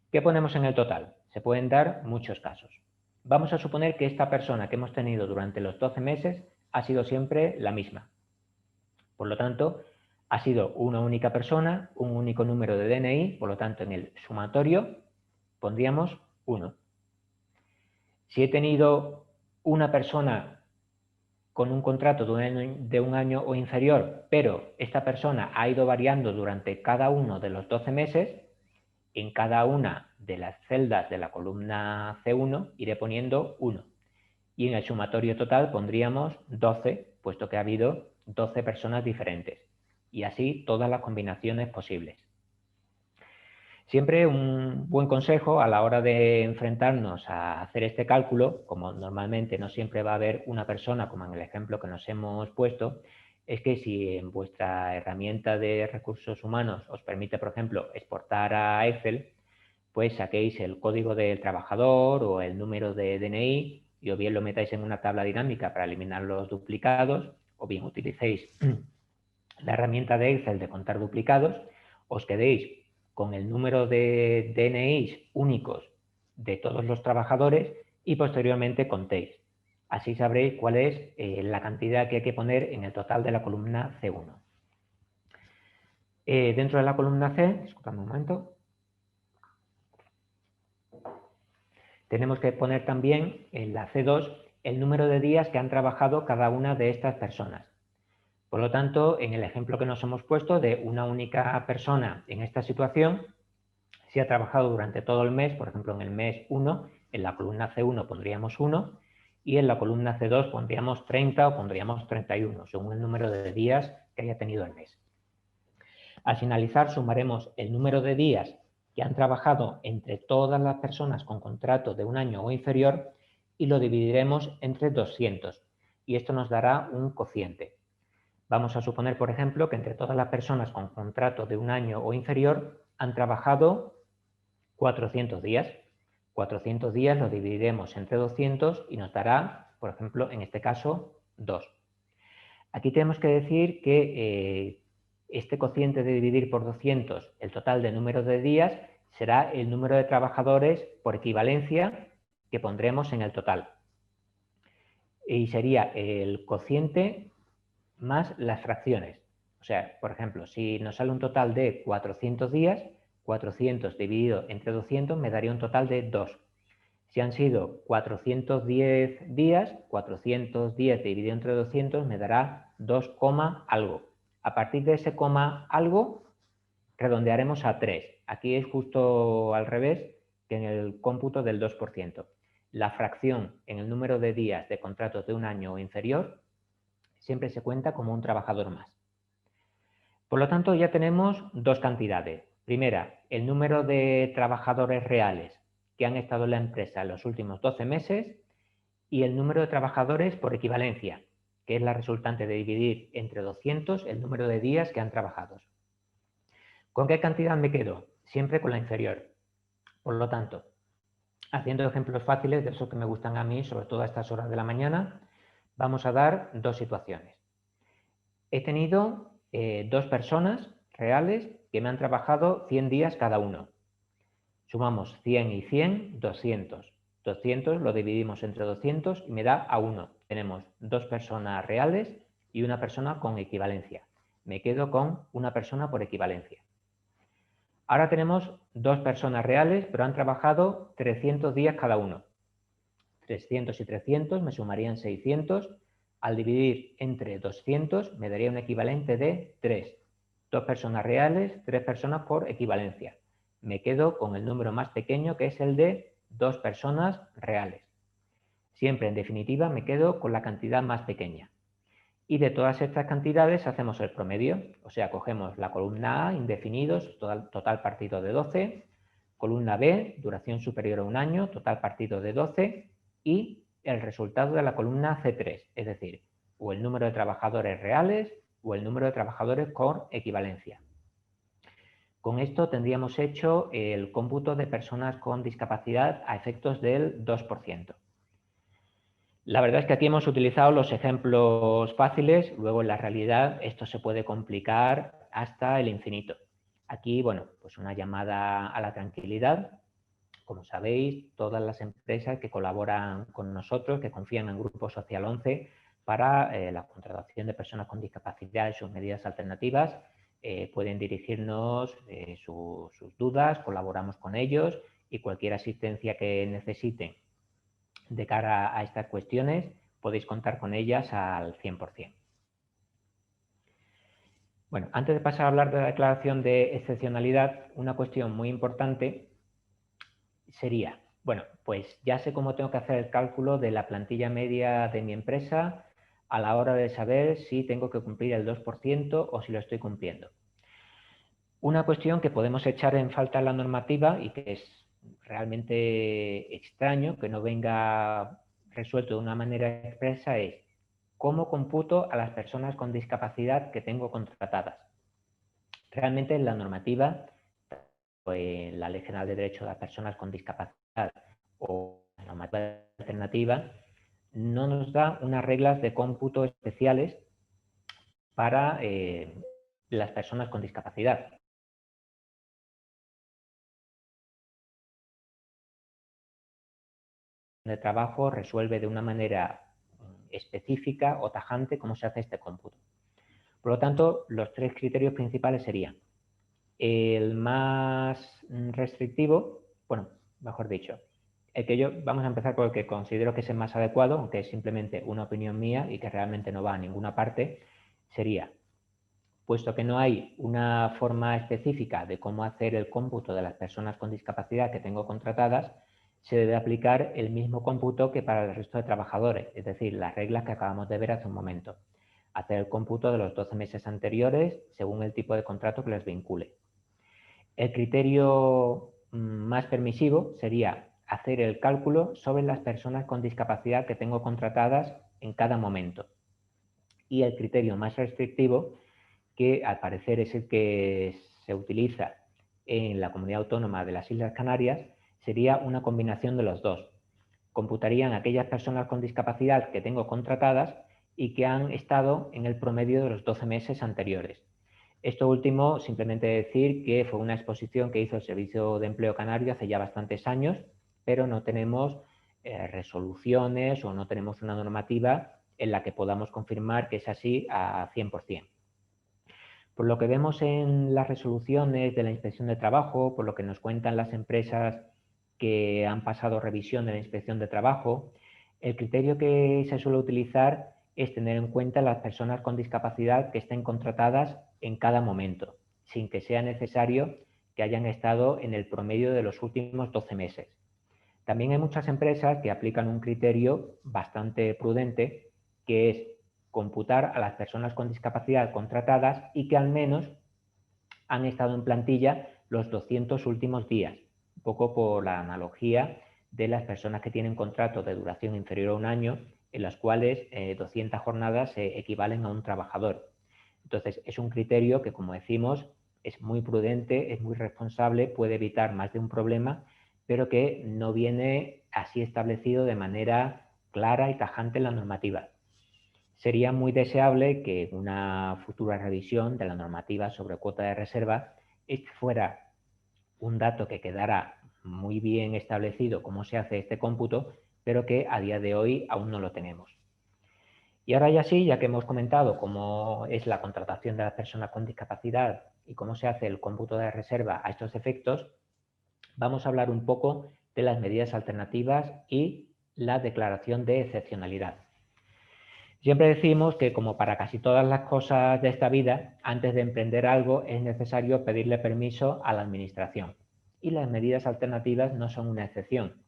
¿Qué ponemos en el total? Se pueden dar muchos casos. Vamos a suponer que esta persona que hemos tenido durante los 12 meses ha sido siempre la misma. Por lo tanto, ha sido una única persona, un único número de DNI, por lo tanto, en el sumatorio pondríamos 1. Si he tenido una persona con un contrato de 1 año o inferior, pero esta persona ha ido variando durante cada uno de los 12 meses, en cada una de las celdas de la columna C1 iré poniendo 1. Y en el sumatorio total pondríamos 12, puesto que ha habido 12 personas diferentes, y así todas las combinaciones posibles. Siempre un buen consejo a la hora de enfrentarnos a hacer este cálculo, como normalmente no siempre va a haber una persona, como en el ejemplo que nos hemos puesto, es que si en vuestra herramienta de recursos humanos os permite, por ejemplo, exportar a Excel, pues saquéis el código del trabajador o el número de DNI y o bien lo metáis en una tabla dinámica para eliminar los duplicados, o bien utilicéis la herramienta de Excel de contar duplicados, os quedéis con el número de DNIs únicos de todos los trabajadores y posteriormente contéis. Así sabréis cuál es la cantidad que hay que poner en el total de la columna C1. Dentro de la columna C, disculpadme un momento, tenemos que poner también en la C2 el número de días que han trabajado cada una de estas personas. Por lo tanto, en el ejemplo que nos hemos puesto de una única persona en esta situación, si ha trabajado durante todo el mes, por ejemplo, en el mes 1, en la columna C1 pondríamos 1 y en la columna C2 pondríamos 30 o pondríamos 31, según el número de días que haya tenido el mes. Al finalizar, sumaremos el número de días que han trabajado entre todas las personas con contrato de un año o inferior y lo dividiremos entre 200 y esto nos dará un cociente. Vamos a suponer, por ejemplo, que entre todas las personas con contrato de un año o inferior han trabajado 400 días. 400 días lo dividiremos entre 200 y nos dará, por ejemplo, en este caso, 2. Aquí tenemos que decir que este cociente de dividir por 200, el total de número de días, será el número de trabajadores por equivalencia que pondremos en el total. Y sería el cociente más las fracciones. O sea, por ejemplo, si nos sale un total de 400 días, 400 dividido entre 200 me daría un total de 2. Si han sido 410 días, 410 dividido entre 200 me dará 2, algo. A partir de ese coma algo, redondearemos a 3. Aquí es justo al revés que en el cómputo del 2%. La fracción en el número de días de contratos de un año o inferior siempre se cuenta como un trabajador más. Por lo tanto, ya tenemos dos cantidades. Primera, el número de trabajadores reales que han estado en la empresa en los últimos 12 meses y el número de trabajadores por equivalencia, que es la resultante de dividir entre 200 el número de días que han trabajado. ¿Con qué cantidad me quedo? Siempre con la inferior. Por lo tanto, haciendo ejemplos fáciles de esos que me gustan a mí, sobre todo a estas horas de la mañana, vamos a dar dos situaciones. He tenido dos personas reales que me han trabajado 100 días cada uno. Sumamos 100 y 100, 200. 200 lo dividimos entre 200 y me da a 1. Tenemos dos personas reales y una persona con equivalencia. Me quedo con una persona por equivalencia. Ahora tenemos dos personas reales, pero han trabajado 300 días cada uno. 300 y 300 me sumarían 600. Al dividir entre 200 me daría un equivalente de 3. Dos personas reales, 3 personas por equivalencia. Me quedo con el número más pequeño, que es el de 2 personas reales. Siempre, en definitiva, me quedo con la cantidad más pequeña. Y de todas estas cantidades hacemos el promedio. O sea, cogemos la columna A, indefinidos, total partido de 12. Columna B, duración superior a un año, total partido de 12. Y el resultado de la columna C3, es decir, o el número de trabajadores reales o el número de trabajadores con equivalencia. Con esto tendríamos hecho el cómputo de personas con discapacidad a efectos del 2%. La verdad es que aquí hemos utilizado los ejemplos fáciles, luego en la realidad esto se puede complicar hasta el infinito. Aquí, bueno, pues una llamada a la tranquilidad. Como sabéis, todas las empresas que colaboran con nosotros, que confían en Grupo Social 11 para la contratación de personas con discapacidad y sus medidas alternativas, pueden dirigirnos sus dudas, colaboramos con ellos y cualquier asistencia que necesiten de cara a estas cuestiones, podéis contar con ellas al 100%. Bueno, antes de pasar a hablar de la declaración de excepcionalidad, una cuestión muy importante sería, bueno, pues ya sé cómo tengo que hacer el cálculo de la plantilla media de mi empresa a la hora de saber si tengo que cumplir el 2% o si lo estoy cumpliendo. Una cuestión que podemos echar en falta en la normativa y que es realmente extraño que no venga resuelto de una manera expresa es cómo computo a las personas con discapacidad que tengo contratadas. Realmente en la normativa, en la Ley General de Derechos de las Personas con Discapacidad o la normativa alternativa, no nos da unas reglas de cómputo especiales para las personas con discapacidad. De trabajo resuelve de una manera específica o tajante cómo se hace este cómputo. Por lo tanto, los tres criterios principales serían el más restrictivo, bueno, mejor dicho, vamos a empezar por el que considero que es el más adecuado, aunque es simplemente una opinión mía y que realmente no va a ninguna parte, sería, puesto que no hay una forma específica de cómo hacer el cómputo de las personas con discapacidad que tengo contratadas, se debe aplicar el mismo cómputo que para el resto de trabajadores, es decir, las reglas que acabamos de ver hace un momento. Hacer el cómputo de los 12 meses anteriores según el tipo de contrato que les vincule. El criterio más permisivo sería hacer el cálculo sobre las personas con discapacidad que tengo contratadas en cada momento. Y el criterio más restrictivo, que al parecer es el que se utiliza en la comunidad autónoma de las Islas Canarias, sería una combinación de los dos. Computarían aquellas personas con discapacidad que tengo contratadas y que han estado en el promedio de los 12 meses anteriores. Esto último, simplemente decir que fue una exposición que hizo el Servicio de Empleo Canario hace ya bastantes años, pero no tenemos resoluciones o no tenemos una normativa en la que podamos confirmar que es así a 100%. Por lo que vemos en las resoluciones de la Inspección de Trabajo, por lo que nos cuentan las empresas que han pasado revisión de la Inspección de Trabajo, el criterio que se suele utilizar es tener en cuenta las personas con discapacidad que estén contratadas en cada momento, sin que sea necesario que hayan estado en el promedio de los últimos 12 meses. También hay muchas empresas que aplican un criterio bastante prudente, que es computar a las personas con discapacidad contratadas y que al menos han estado en plantilla los 200 últimos días, un poco por la analogía de las personas que tienen contratos de duración inferior a un año, en las cuales 200 jornadas se equivalen a un trabajador. Entonces, es un criterio que, como decimos, es muy prudente, es muy responsable, puede evitar más de un problema, pero que no viene así establecido de manera clara y tajante en la normativa. Sería muy deseable que en una futura revisión de la normativa sobre cuota de reserva este fuera un dato que quedara muy bien establecido cómo se hace este cómputo, pero que a día de hoy aún no lo tenemos. Y ahora ya sí, ya que hemos comentado cómo es la contratación de las personas con discapacidad y cómo se hace el cómputo de reserva a estos efectos, vamos a hablar un poco de las medidas alternativas y la declaración de excepcionalidad. Siempre decimos que, como para casi todas las cosas de esta vida, antes de emprender algo es necesario pedirle permiso a la administración. Y las medidas alternativas no son una excepción.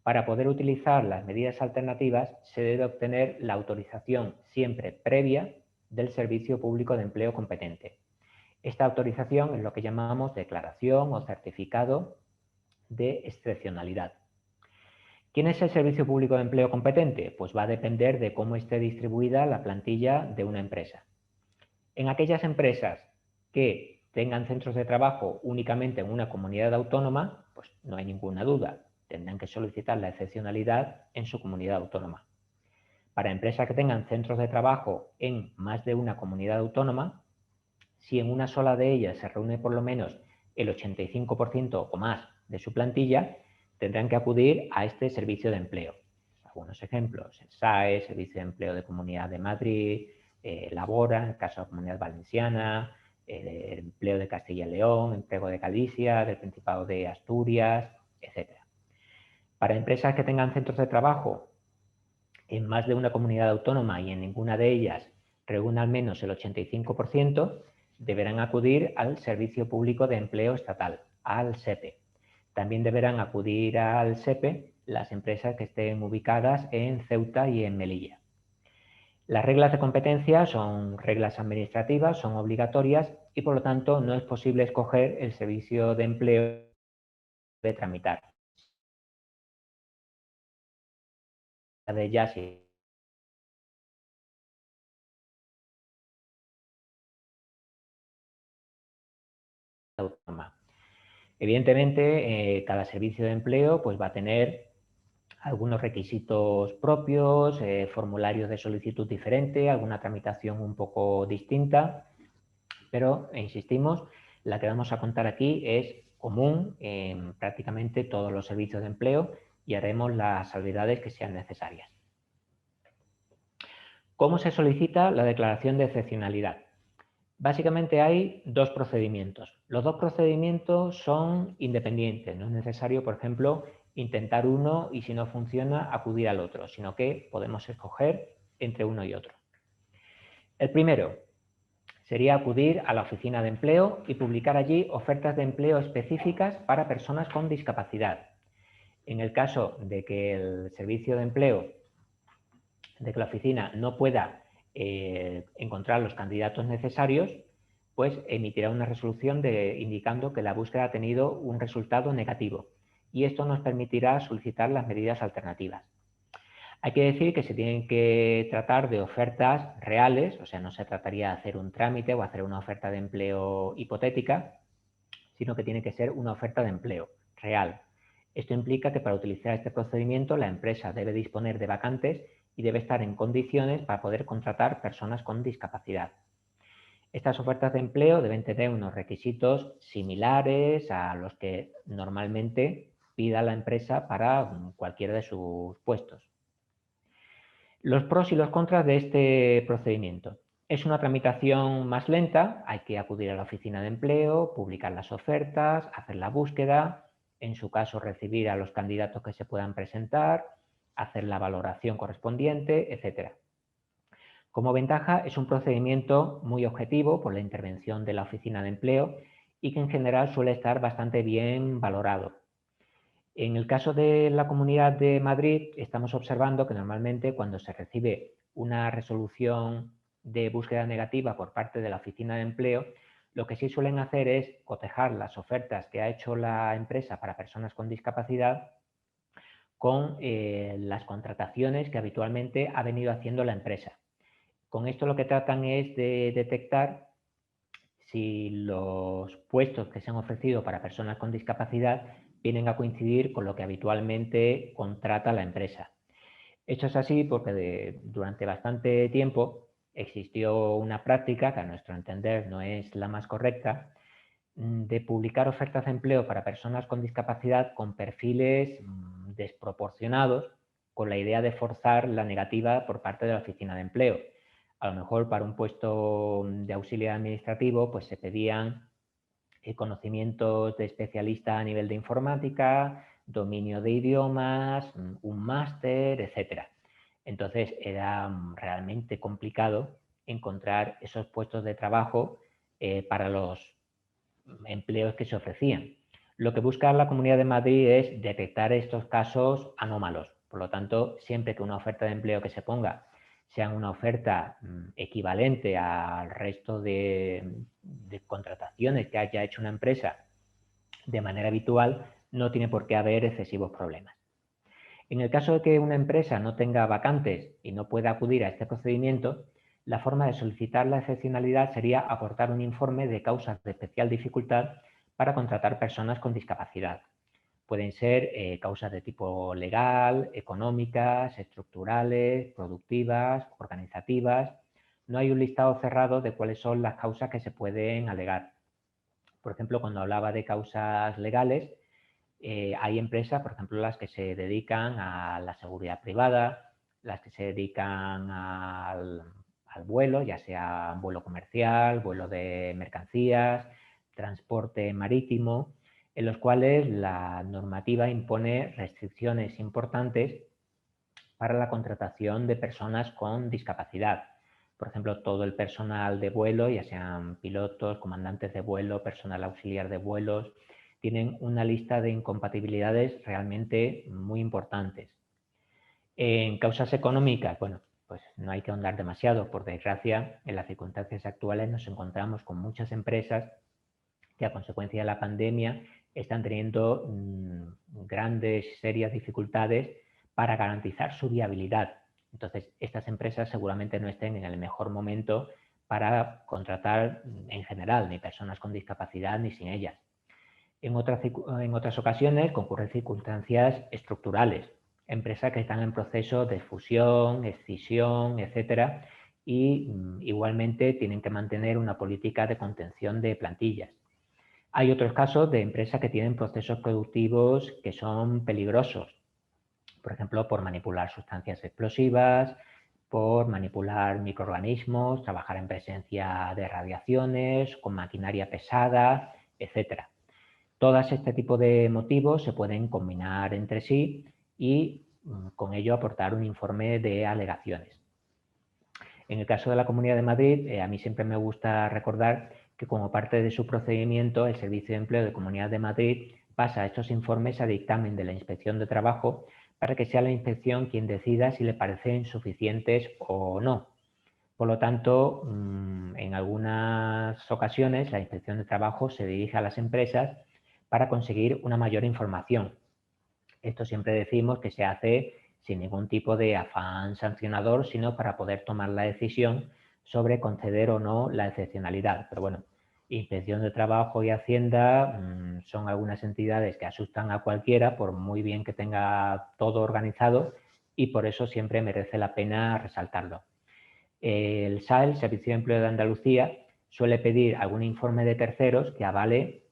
Para poder utilizar las medidas alternativas se debe obtener la autorización siempre previa del Servicio Público de Empleo competente. Esta autorización es lo que llamamos declaración o certificado de excepcionalidad. ¿Quién es el Servicio Público de Empleo competente? Pues va a depender de cómo esté distribuida la plantilla de una empresa. En aquellas empresas que tengan centros de trabajo únicamente en una comunidad autónoma, pues no hay ninguna duda, tendrán que solicitar la excepcionalidad en su comunidad autónoma. Para empresas que tengan centros de trabajo en más de una comunidad autónoma, si en una sola de ellas se reúne por lo menos el 85% o más de su plantilla, tendrán que acudir a este servicio de empleo. Algunos ejemplos: el SAE, Servicio de Empleo de Comunidad de Madrid, Labora, en el caso de la Comunidad Valenciana, el Empleo de Castilla y León, Empleo de Galicia, del Principado de Asturias, etc. Para empresas que tengan centros de trabajo en más de una comunidad autónoma y en ninguna de ellas reúna al menos el 85%, deberán acudir al Servicio Público de Empleo Estatal, al SEPE. También deberán acudir al SEPE las empresas que estén ubicadas en Ceuta y en Melilla. Las reglas de competencia son reglas administrativas, son obligatorias y por lo tanto no es posible escoger el servicio de empleo de tramitar. De ya sí. Autónoma. Evidentemente, cada servicio de empleo pues, va a tener algunos requisitos propios, formularios de solicitud diferente, alguna tramitación un poco distinta, pero insistimos, la que vamos a contar aquí es común en prácticamente todos los servicios de empleo y haremos las salvedades que sean necesarias. ¿Cómo se solicita la declaración de excepcionalidad? Básicamente hay dos procedimientos. Los dos procedimientos son independientes. No es necesario, por ejemplo, intentar uno y si no funciona, acudir al otro, sino que podemos escoger entre uno y otro. El primero sería acudir a la oficina de empleo y publicar allí ofertas de empleo específicas para personas con discapacidad. En el caso de que el servicio de empleo, de que la oficina no pueda encontrar los candidatos necesarios, pues emitirá una resolución indicando que la búsqueda ha tenido un resultado negativo y esto nos permitirá solicitar las medidas alternativas. Hay que decir que se tienen que tratar de ofertas reales, o sea, no se trataría de hacer un trámite o hacer una oferta de empleo hipotética, sino que tiene que ser una oferta de empleo real. Esto implica que para utilizar este procedimiento la empresa debe disponer de vacantes y debe estar en condiciones para poder contratar personas con discapacidad. Estas ofertas de empleo deben tener unos requisitos similares a los que normalmente pida la empresa para cualquiera de sus puestos. Los pros y los contras de este procedimiento. Es una tramitación más lenta, hay que acudir a la oficina de empleo, publicar las ofertas, hacer la búsqueda, en su caso recibir a los candidatos que se puedan presentar, hacer la valoración correspondiente, etc. Como ventaja, es un procedimiento muy objetivo por la intervención de la oficina de empleo y que en general suele estar bastante bien valorado. En el caso de la Comunidad de Madrid, estamos observando que normalmente cuando se recibe una resolución de búsqueda negativa por parte de la oficina de empleo, lo que sí suelen hacer es cotejar las ofertas que ha hecho la empresa para personas con discapacidad con las contrataciones que habitualmente ha venido haciendo la empresa. Con esto lo que tratan es de detectar si los puestos que se han ofrecido para personas con discapacidad vienen a coincidir con lo que habitualmente contrata la empresa. Esto es así porque durante bastante tiempo existió una práctica que a nuestro entender no es la más correcta, de publicar ofertas de empleo para personas con discapacidad con perfiles desproporcionados con la idea de forzar la negativa por parte de la oficina de empleo. A lo mejor para un puesto de auxiliar administrativo pues se pedían conocimientos de especialista a nivel de informática, dominio de idiomas, un máster, etc. Entonces era realmente complicado encontrar esos puestos de trabajo para los empleos que se ofrecían. Lo que busca la Comunidad de Madrid es detectar estos casos anómalos. Por lo tanto, siempre que una oferta de empleo que se ponga sea una oferta equivalente al resto de contrataciones que haya hecho una empresa de manera habitual, no tiene por qué haber excesivos problemas. En el caso de que una empresa no tenga vacantes y no pueda acudir a este procedimiento, la forma de solicitar la excepcionalidad sería aportar un informe de causas de especial dificultad para contratar personas con discapacidad. Pueden ser causas de tipo legal, económicas, estructurales, productivas, organizativas. No hay un listado cerrado de cuáles son las causas que se pueden alegar. Por ejemplo, cuando hablaba de causas legales, hay empresas, por ejemplo, las que se dedican a la seguridad privada, las que se dedican al vuelo, ya sea vuelo comercial, vuelo de mercancías, transporte marítimo, en los cuales la normativa impone restricciones importantes para la contratación de personas con discapacidad. Por ejemplo, todo el personal de vuelo, ya sean pilotos, comandantes de vuelo, personal auxiliar de vuelos, tienen una lista de incompatibilidades realmente muy importantes. En causas económicas, bueno, pues no hay que ahondar demasiado. Por desgracia, en las circunstancias actuales nos encontramos con muchas empresas que a consecuencia de la pandemia están teniendo grandes, serias dificultades para garantizar su viabilidad. Entonces, estas empresas seguramente no estén en el mejor momento para contratar en general, ni personas con discapacidad ni sin ellas. En otras ocasiones concurren circunstancias estructurales, empresas que están en proceso de fusión, escisión, etcétera, y igualmente tienen que mantener una política de contención de plantillas. Hay otros casos de empresas que tienen procesos productivos que son peligrosos, por ejemplo, por manipular sustancias explosivas, por manipular microorganismos, trabajar en presencia de radiaciones, con maquinaria pesada, etcétera. Todos este tipo de motivos se pueden combinar entre sí y con ello aportar un informe de alegaciones. En el caso de la Comunidad de Madrid, a mí siempre me gusta recordar que como parte de su procedimiento, el Servicio de Empleo de Comunidad de Madrid pasa estos informes a dictamen de la Inspección de Trabajo para que sea la Inspección quien decida si le parecen suficientes o no. Por lo tanto, en algunas ocasiones la Inspección de Trabajo se dirige a las empresas para conseguir una mayor información. Esto siempre decimos que se hace sin ningún tipo de afán sancionador, sino para poder tomar la decisión sobre conceder o no la excepcionalidad. Pero bueno, Inspección de Trabajo y Hacienda son algunas entidades que asustan a cualquiera por muy bien que tenga todo organizado y por eso siempre merece la pena resaltarlo. El SAE, el Servicio de Empleo de Andalucía, suele pedir algún informe de terceros que avale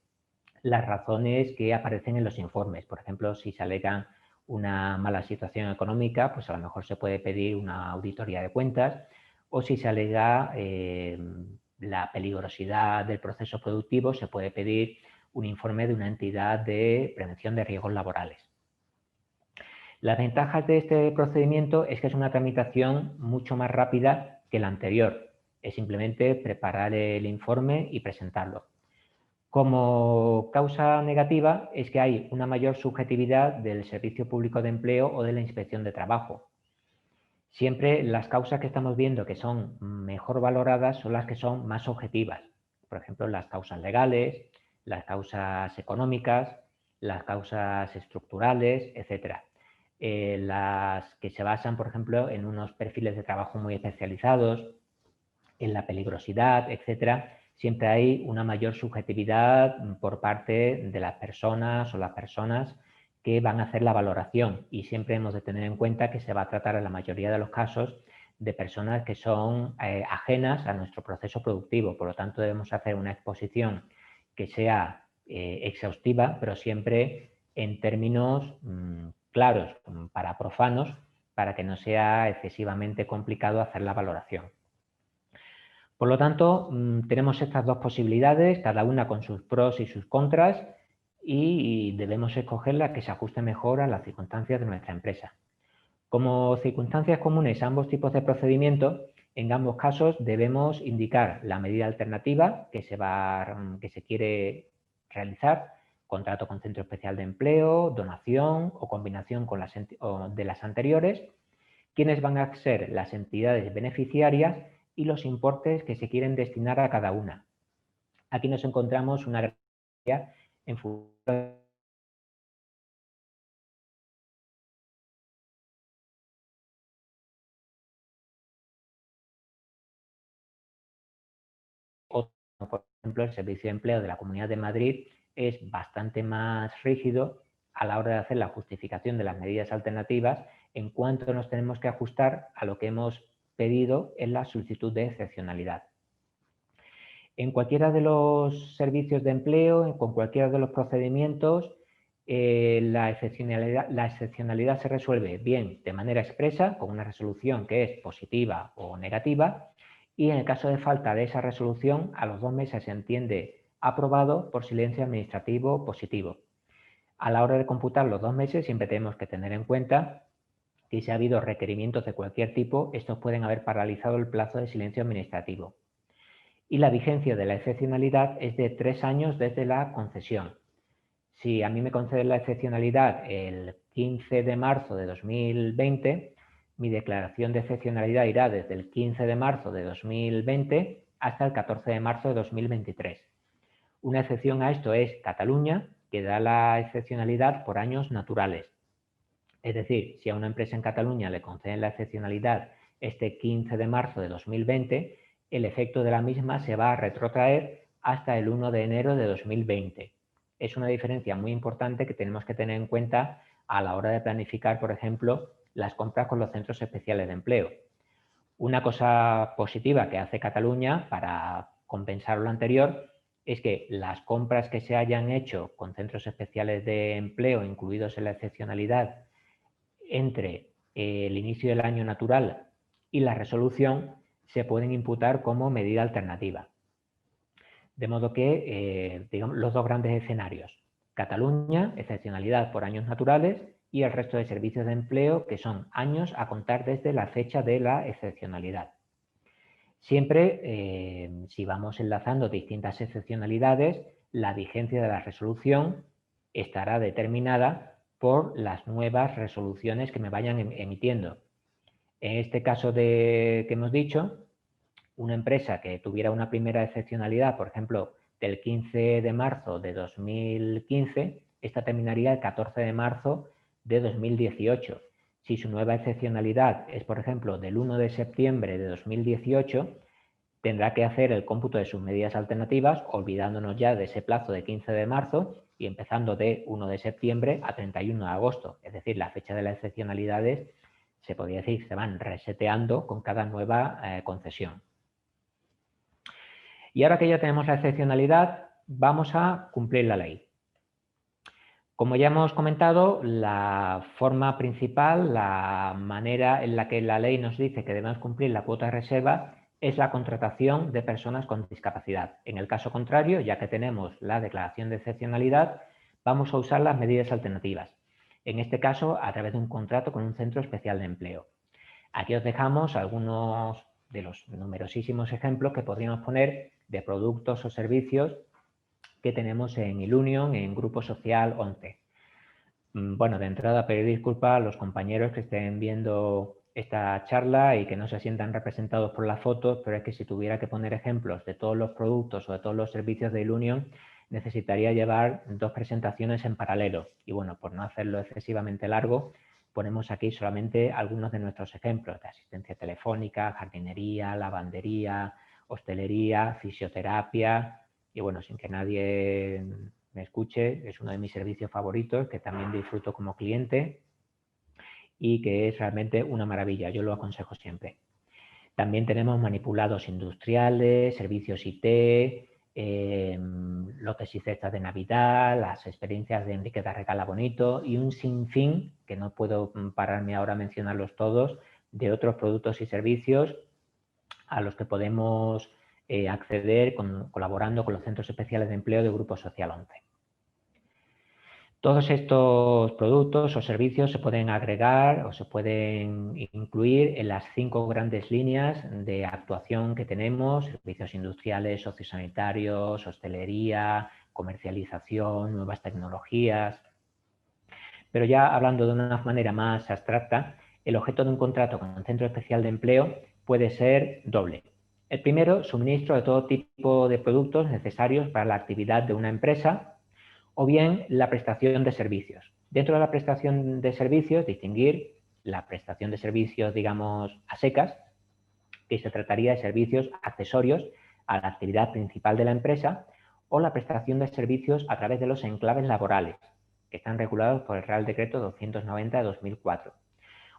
las razones que aparecen en los informes. Por ejemplo, si se alega una mala situación económica, pues a lo mejor se puede pedir una auditoría de cuentas, o si se alega la peligrosidad del proceso productivo, se puede pedir un informe de una entidad de prevención de riesgos laborales. Las ventajas de este procedimiento es que es una tramitación mucho más rápida que la anterior. Es simplemente preparar el informe y presentarlo. Como causa negativa es que hay una mayor subjetividad del Servicio Público de Empleo o de la Inspección de Trabajo. Siempre las causas que estamos viendo que son mejor valoradas son las que son más objetivas. Por ejemplo, las causas legales, las causas económicas, las causas estructurales, etc. Las que se basan, por ejemplo, en unos perfiles de trabajo muy especializados, en la peligrosidad, etcétera, siempre hay una mayor subjetividad por parte de las personas o las personas que van a hacer la valoración y siempre hemos de tener en cuenta que se va a tratar en la mayoría de los casos de personas que son ajenas a nuestro proceso productivo. Por lo tanto, debemos hacer una exposición que sea exhaustiva, pero siempre en términos claros para profanos, para que no sea excesivamente complicado hacer la valoración. Por lo tanto, tenemos estas dos posibilidades, cada una con sus pros y sus contras, y debemos escoger la que se ajuste mejor a las circunstancias de nuestra empresa. Como circunstancias comunes a ambos tipos de procedimiento, en ambos casos debemos indicar la medida alternativa que se quiere realizar, contrato con centro especial de empleo, donación o combinación con de las anteriores, quiénes van a ser las entidades beneficiarias y los importes que se quieren destinar a cada una. Aquí nos encontramos una gran en función por ejemplo, el Servicio de Empleo de la Comunidad de Madrid es bastante más rígido a la hora de hacer la justificación de las medidas alternativas en cuanto nos tenemos que ajustar a lo que hemos pedido en la solicitud de excepcionalidad. En cualquiera de los servicios de empleo, con cualquiera de los procedimientos, la excepcionalidad se resuelve bien de manera expresa, con una resolución que es positiva o negativa, y en el caso de falta de esa resolución, a los 2 meses se entiende aprobado por silencio administrativo positivo. A la hora de computar los 2 meses, siempre tenemos que tener en cuenta que si ha habido requerimientos de cualquier tipo, estos pueden haber paralizado el plazo de silencio administrativo. Y la vigencia de la excepcionalidad es de 3 años desde la concesión. Si a mí me conceden la excepcionalidad el 15 de marzo de 2020, mi declaración de excepcionalidad irá desde el 15 de marzo de 2020 hasta el 14 de marzo de 2023. Una excepción a esto es Cataluña, que da la excepcionalidad por años naturales. Es decir, si a una empresa en Cataluña le conceden la excepcionalidad este 15 de marzo de 2020, el efecto de la misma se va a retrotraer hasta el 1 de enero de 2020. Es una diferencia muy importante que tenemos que tener en cuenta a la hora de planificar, por ejemplo, las compras con los centros especiales de empleo. Una cosa positiva que hace Cataluña para compensar lo anterior es que las compras que se hayan hecho con centros especiales de empleo incluidos en la excepcionalidad entre el inicio del año natural y la resolución se pueden imputar como medida alternativa. De modo que, digamos, los dos grandes escenarios, Cataluña, excepcionalidad por años naturales, y el resto de servicios de empleo, que son años a contar desde la fecha de la excepcionalidad. Siempre, si vamos enlazando distintas excepcionalidades, la vigencia de la resolución estará determinada por las nuevas resoluciones que me vayan emitiendo. En este caso que hemos dicho, una empresa que tuviera una primera excepcionalidad, por ejemplo, del 15 de marzo de 2015, esta terminaría el 14 de marzo de 2018. Si su nueva excepcionalidad es, por ejemplo, del 1 de septiembre de 2018, tendrá que hacer el cómputo de sus medidas alternativas, olvidándonos ya de ese plazo de 15 de marzo y empezando de 1 de septiembre a 31 de agosto. Es decir, la fecha de las excepcionalidades, se podría decir, se van reseteando con cada nueva concesión. Y ahora que ya tenemos la excepcionalidad, vamos a cumplir la ley. Como ya hemos comentado, la forma principal, la manera en la que la ley nos dice que debemos cumplir la cuota de reserva es la contratación de personas con discapacidad. En el caso contrario, ya que tenemos la declaración de excepcionalidad, vamos a usar las medidas alternativas. En este caso, a través de un contrato con un centro especial de empleo. Aquí os dejamos algunos de los numerosísimos ejemplos que podríamos poner de productos o servicios que tenemos en Ilunion, en Grupo Social 11. Bueno, de entrada pedir disculpas a los compañeros que estén viendo esta charla y que no se sientan representados por las fotos, pero es que si tuviera que poner ejemplos de todos los productos o de todos los servicios de Ilunion, necesitaría llevar 2 presentaciones en paralelo. Y bueno, por no hacerlo excesivamente largo, ponemos aquí solamente algunos de nuestros ejemplos de asistencia telefónica, jardinería, lavandería, hostelería, fisioterapia y bueno, sin que nadie me escuche, es uno de mis servicios favoritos que también disfruto como cliente y que es realmente una maravilla, yo lo aconsejo siempre. También tenemos manipulados industriales, servicios IT, lotes y cestas de Navidad, las experiencias de Enrique de Regala Bonito y un sinfín, que no puedo pararme ahora a mencionarlos todos, de otros productos y servicios a los que podemos acceder colaborando con los centros especiales de empleo de Grupo Social 11. Todos estos productos o servicios se pueden agregar o se pueden incluir en las 5 grandes líneas de actuación que tenemos: servicios industriales, sociosanitarios, hostelería, comercialización, nuevas tecnologías. Pero ya hablando de una manera más abstracta, el objeto de un contrato con un centro especial de empleo puede ser doble. El primero, suministro de todo tipo de productos necesarios para la actividad de una empresa, o bien la prestación de servicios. Dentro de la prestación de servicios, distinguir la prestación de servicios, digamos, a secas, que se trataría de servicios accesorios a la actividad principal de la empresa, o la prestación de servicios a través de los enclaves laborales, que están regulados por el Real Decreto 290 de 2004.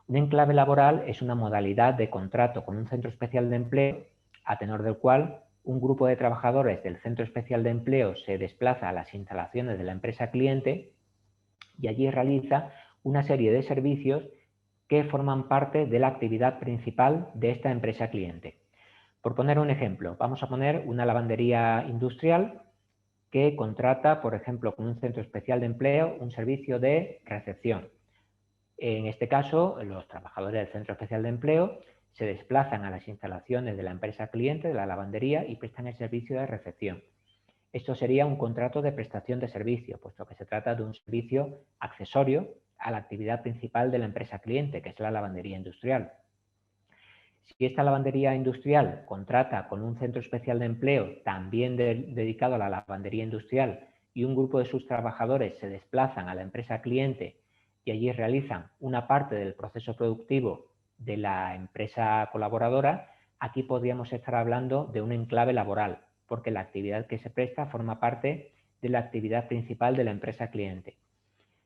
Un enclave laboral es una modalidad de contrato con un centro especial de empleo, a tenor del cual un grupo de trabajadores del centro especial de empleo se desplaza a las instalaciones de la empresa cliente y allí realiza una serie de servicios que forman parte de la actividad principal de esta empresa cliente. Por poner un ejemplo, vamos a poner una lavandería industrial que contrata, por ejemplo, con un centro especial de empleo, un servicio de recepción. En este caso, los trabajadores del centro especial de empleo se desplazan a las instalaciones de la empresa cliente de la lavandería y prestan el servicio de recepción. Esto sería un contrato de prestación de servicio, puesto que se trata de un servicio accesorio a la actividad principal de la empresa cliente, que es la lavandería industrial. Si esta lavandería industrial contrata con un centro especial de empleo también dedicado a la lavandería industrial y un grupo de sus trabajadores se desplazan a la empresa cliente y allí realizan una parte del proceso productivo de la empresa colaboradora, aquí podríamos estar hablando de un enclave laboral, porque la actividad que se presta forma parte de la actividad principal de la empresa cliente.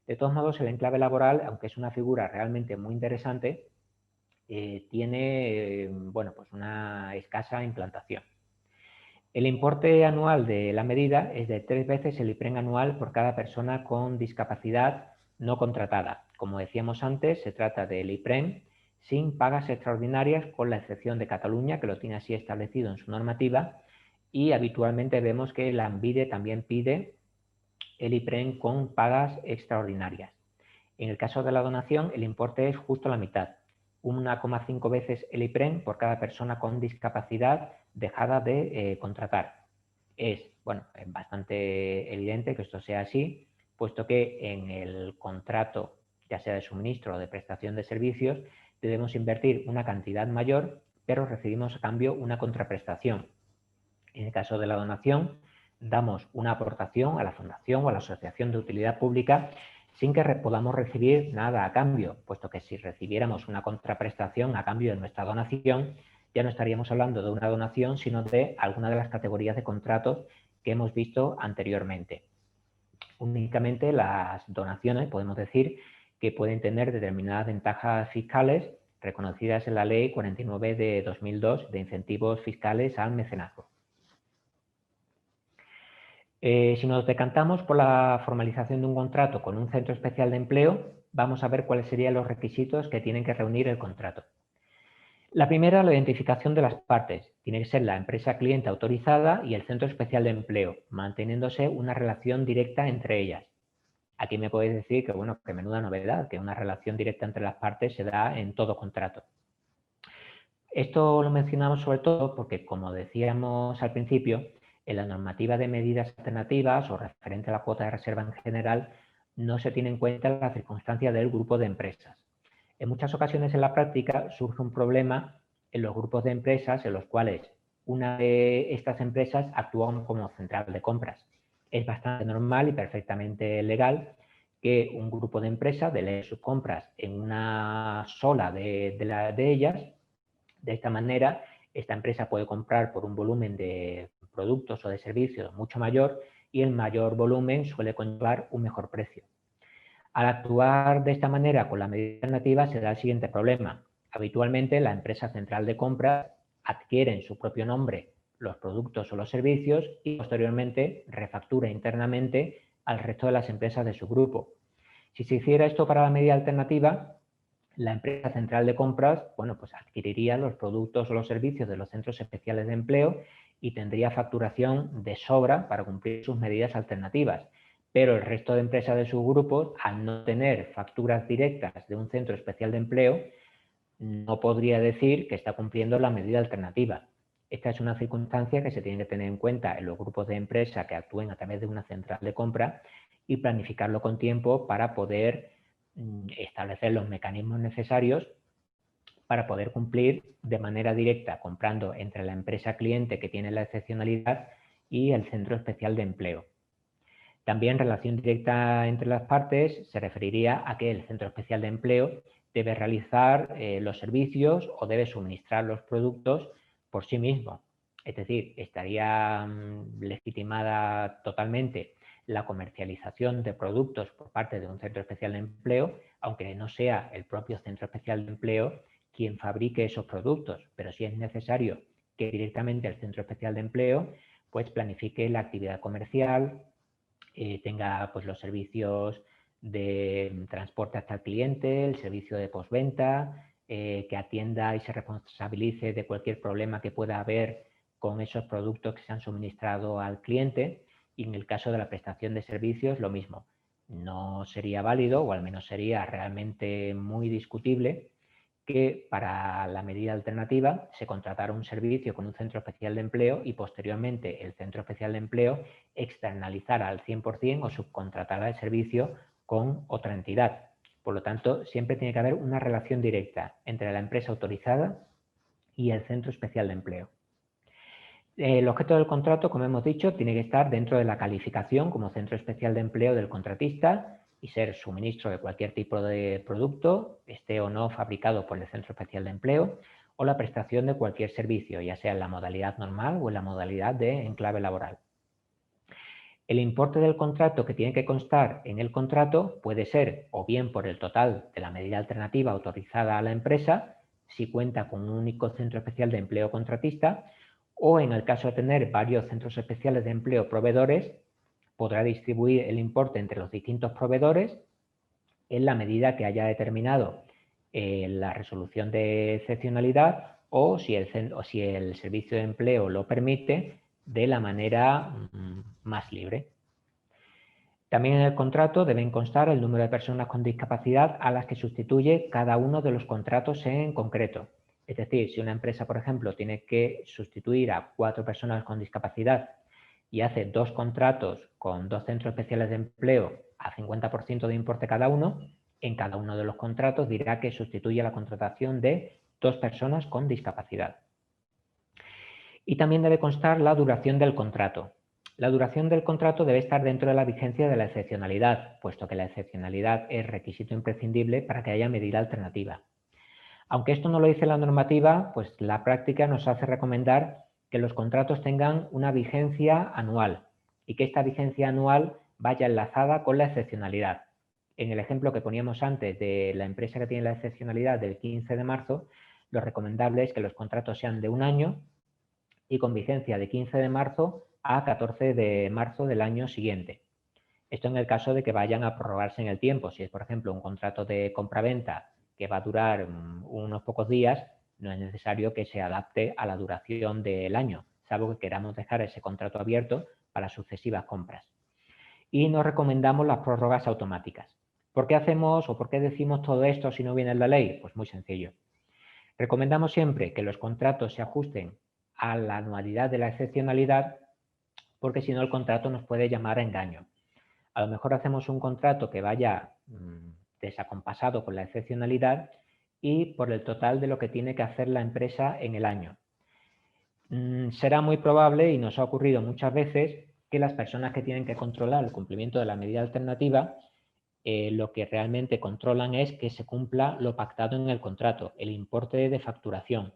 De todos modos, el enclave laboral, aunque es una figura realmente muy interesante, tiene bueno, pues una escasa implantación. El importe anual de la medida es de 3 veces el IPREN anual por cada persona con discapacidad no contratada. Como decíamos antes, se trata del IPREN sin pagas extraordinarias, con la excepción de Cataluña, que lo tiene así establecido en su normativa, y habitualmente vemos que la ANVIDE también pide el IPREN con pagas extraordinarias. En el caso de la donación, el importe es justo la mitad, 1,5 veces el IPREN por cada persona con discapacidad dejada de contratar. Es, bueno, bastante evidente que esto sea así, puesto que en el contrato, ya sea de suministro o de prestación de servicios, debemos invertir una cantidad mayor, pero recibimos a cambio una contraprestación. En el caso de la donación, damos una aportación a la fundación o a la asociación de utilidad pública sin que podamos recibir nada a cambio, puesto que si recibiéramos una contraprestación a cambio de nuestra donación, ya no estaríamos hablando de una donación, sino de alguna de las categorías de contratos que hemos visto anteriormente. Únicamente las donaciones, podemos decir, que pueden tener determinadas ventajas fiscales reconocidas en la Ley 49 de 2002 de incentivos fiscales al mecenazgo. Si nos decantamos por la formalización de un contrato con un centro especial de empleo, vamos a ver cuáles serían los requisitos que tienen que reunir el contrato. La primera, la identificación de las partes. Tiene que ser la empresa cliente autorizada y el centro especial de empleo, manteniéndose una relación directa entre ellas. Aquí me podéis decir que, bueno, que menuda novedad, que una relación directa entre las partes se da en todo contrato. Esto lo mencionamos sobre todo porque, como decíamos al principio, en la normativa de medidas alternativas o referente a la cuota de reserva en general, no se tiene en cuenta la circunstancia del grupo de empresas. En muchas ocasiones en la práctica surge un problema en los grupos de empresas en los cuales una de estas empresas actúa como central de compras. Es bastante normal y perfectamente legal que un grupo de empresas delegue sus compras en una sola de ellas. De esta manera, esta empresa puede comprar por un volumen de productos o de servicios mucho mayor y el mayor volumen suele conllevar un mejor precio. Al actuar de esta manera con la medida alternativa se da el siguiente problema. Habitualmente la empresa central de compras adquiere en su propio nombre los productos o los servicios y posteriormente refactura internamente al resto de las empresas de su grupo. Si se hiciera esto para la medida alternativa, la empresa central de compras, bueno, pues adquiriría los productos o los servicios de los centros especiales de empleo y tendría facturación de sobra para cumplir sus medidas alternativas. Pero el resto de empresas de sus grupos, al no tener facturas directas de un centro especial de empleo, no podría decir que está cumpliendo la medida alternativa. Esta es una circunstancia que se tiene que tener en cuenta en los grupos de empresa que actúen a través de una central de compra y planificarlo con tiempo para poder establecer los mecanismos necesarios para poder cumplir de manera directa comprando entre la empresa cliente que tiene la excepcionalidad y el centro especial de empleo. También relación directa entre las partes se referiría a que el centro especial de empleo debe realizar los servicios o debe suministrar los productos por sí mismo. Es decir, estaría legitimada totalmente la comercialización de productos por parte de un centro especial de empleo, aunque no sea el propio centro especial de empleo quien fabrique esos productos, pero sí es necesario que directamente el centro especial de empleo pues planifique la actividad comercial, tenga pues los servicios de transporte hasta el cliente, el servicio de postventa, que atienda y se responsabilice de cualquier problema que pueda haber con esos productos que se han suministrado al cliente. Y en el caso de la prestación de servicios, lo mismo. No sería válido, o al menos sería realmente muy discutible, que para la medida alternativa se contratara un servicio con un centro especial de empleo y posteriormente el centro especial de empleo externalizara al 100% o subcontratara el servicio con otra entidad. Por lo tanto, siempre tiene que haber una relación directa entre la empresa autorizada y el centro especial de empleo. El objeto del contrato, como hemos dicho, tiene que estar dentro de la calificación como centro especial de empleo del contratista y ser suministro de cualquier tipo de producto, esté o no fabricado por el centro especial de empleo, o la prestación de cualquier servicio, ya sea en la modalidad normal o en la modalidad de enclave laboral. El importe del contrato que tiene que constar en el contrato puede ser o bien por el total de la medida alternativa autorizada a la empresa, si cuenta con un único centro especial de empleo contratista, o en el caso de tener varios centros especiales de empleo proveedores, podrá distribuir el importe entre los distintos proveedores en la medida que haya determinado la resolución de excepcionalidad o si el servicio de empleo lo permite de la manera más libre. También en el contrato deben constar el número de personas con discapacidad a las que sustituye cada uno de los contratos en concreto. Es decir, si una empresa, por ejemplo, tiene que sustituir a 4 personas con discapacidad y hace 2 contratos con 2 centros especiales de empleo a 50% de importe cada uno, en cada uno de los contratos dirá que sustituye la contratación de 2 personas con discapacidad. Y también debe constar la duración del contrato. La duración del contrato debe estar dentro de la vigencia de la excepcionalidad, puesto que la excepcionalidad es requisito imprescindible para que haya medida alternativa. Aunque esto no lo dice la normativa, pues la práctica nos hace recomendar que los contratos tengan una vigencia anual y que esta vigencia anual vaya enlazada con la excepcionalidad. En el ejemplo que poníamos antes de la empresa que tiene la excepcionalidad del 15 de marzo, lo recomendable es que los contratos sean de un año y con vigencia de 15 de marzo a 14 de marzo del año siguiente. Esto en el caso de que vayan a prorrogarse en el tiempo. Si es, por ejemplo, un contrato de compraventa que va a durar unos pocos días, no es necesario que se adapte a la duración del año, salvo que queramos dejar ese contrato abierto para sucesivas compras. Y nos recomendamos las prórrogas automáticas. ¿Por qué hacemos o por qué decimos todo esto si no viene en la ley? Pues muy sencillo. Recomendamos siempre que los contratos se ajusten a la anualidad de la excepcionalidad, porque si no el contrato nos puede llamar a engaño. A lo mejor hacemos un contrato que vaya desacompasado con la excepcionalidad y por el total de lo que tiene que hacer la empresa en el año. Será muy probable, y nos ha ocurrido muchas veces, que las personas que tienen que controlar el cumplimiento de la medida alternativa lo que realmente controlan es que se cumpla lo pactado en el contrato, el importe de facturación,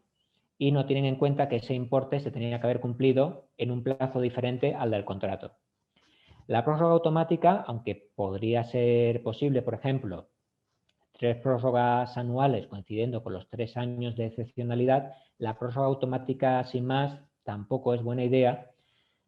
y no tienen en cuenta que ese importe se tenía que haber cumplido en un plazo diferente al del contrato. La prórroga automática, aunque podría ser posible, por ejemplo, 3 prórrogas anuales coincidiendo con los 3 años de excepcionalidad, la prórroga automática sin más tampoco es buena idea,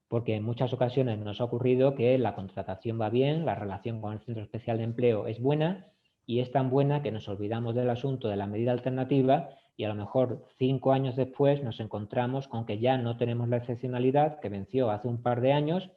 porque en muchas ocasiones nos ha ocurrido que la contratación va bien, la relación con el centro especial de empleo es buena y es tan buena que nos olvidamos del asunto de la medida alternativa y a lo mejor 5 años después nos encontramos con que ya no tenemos la excepcionalidad que venció hace un par de años,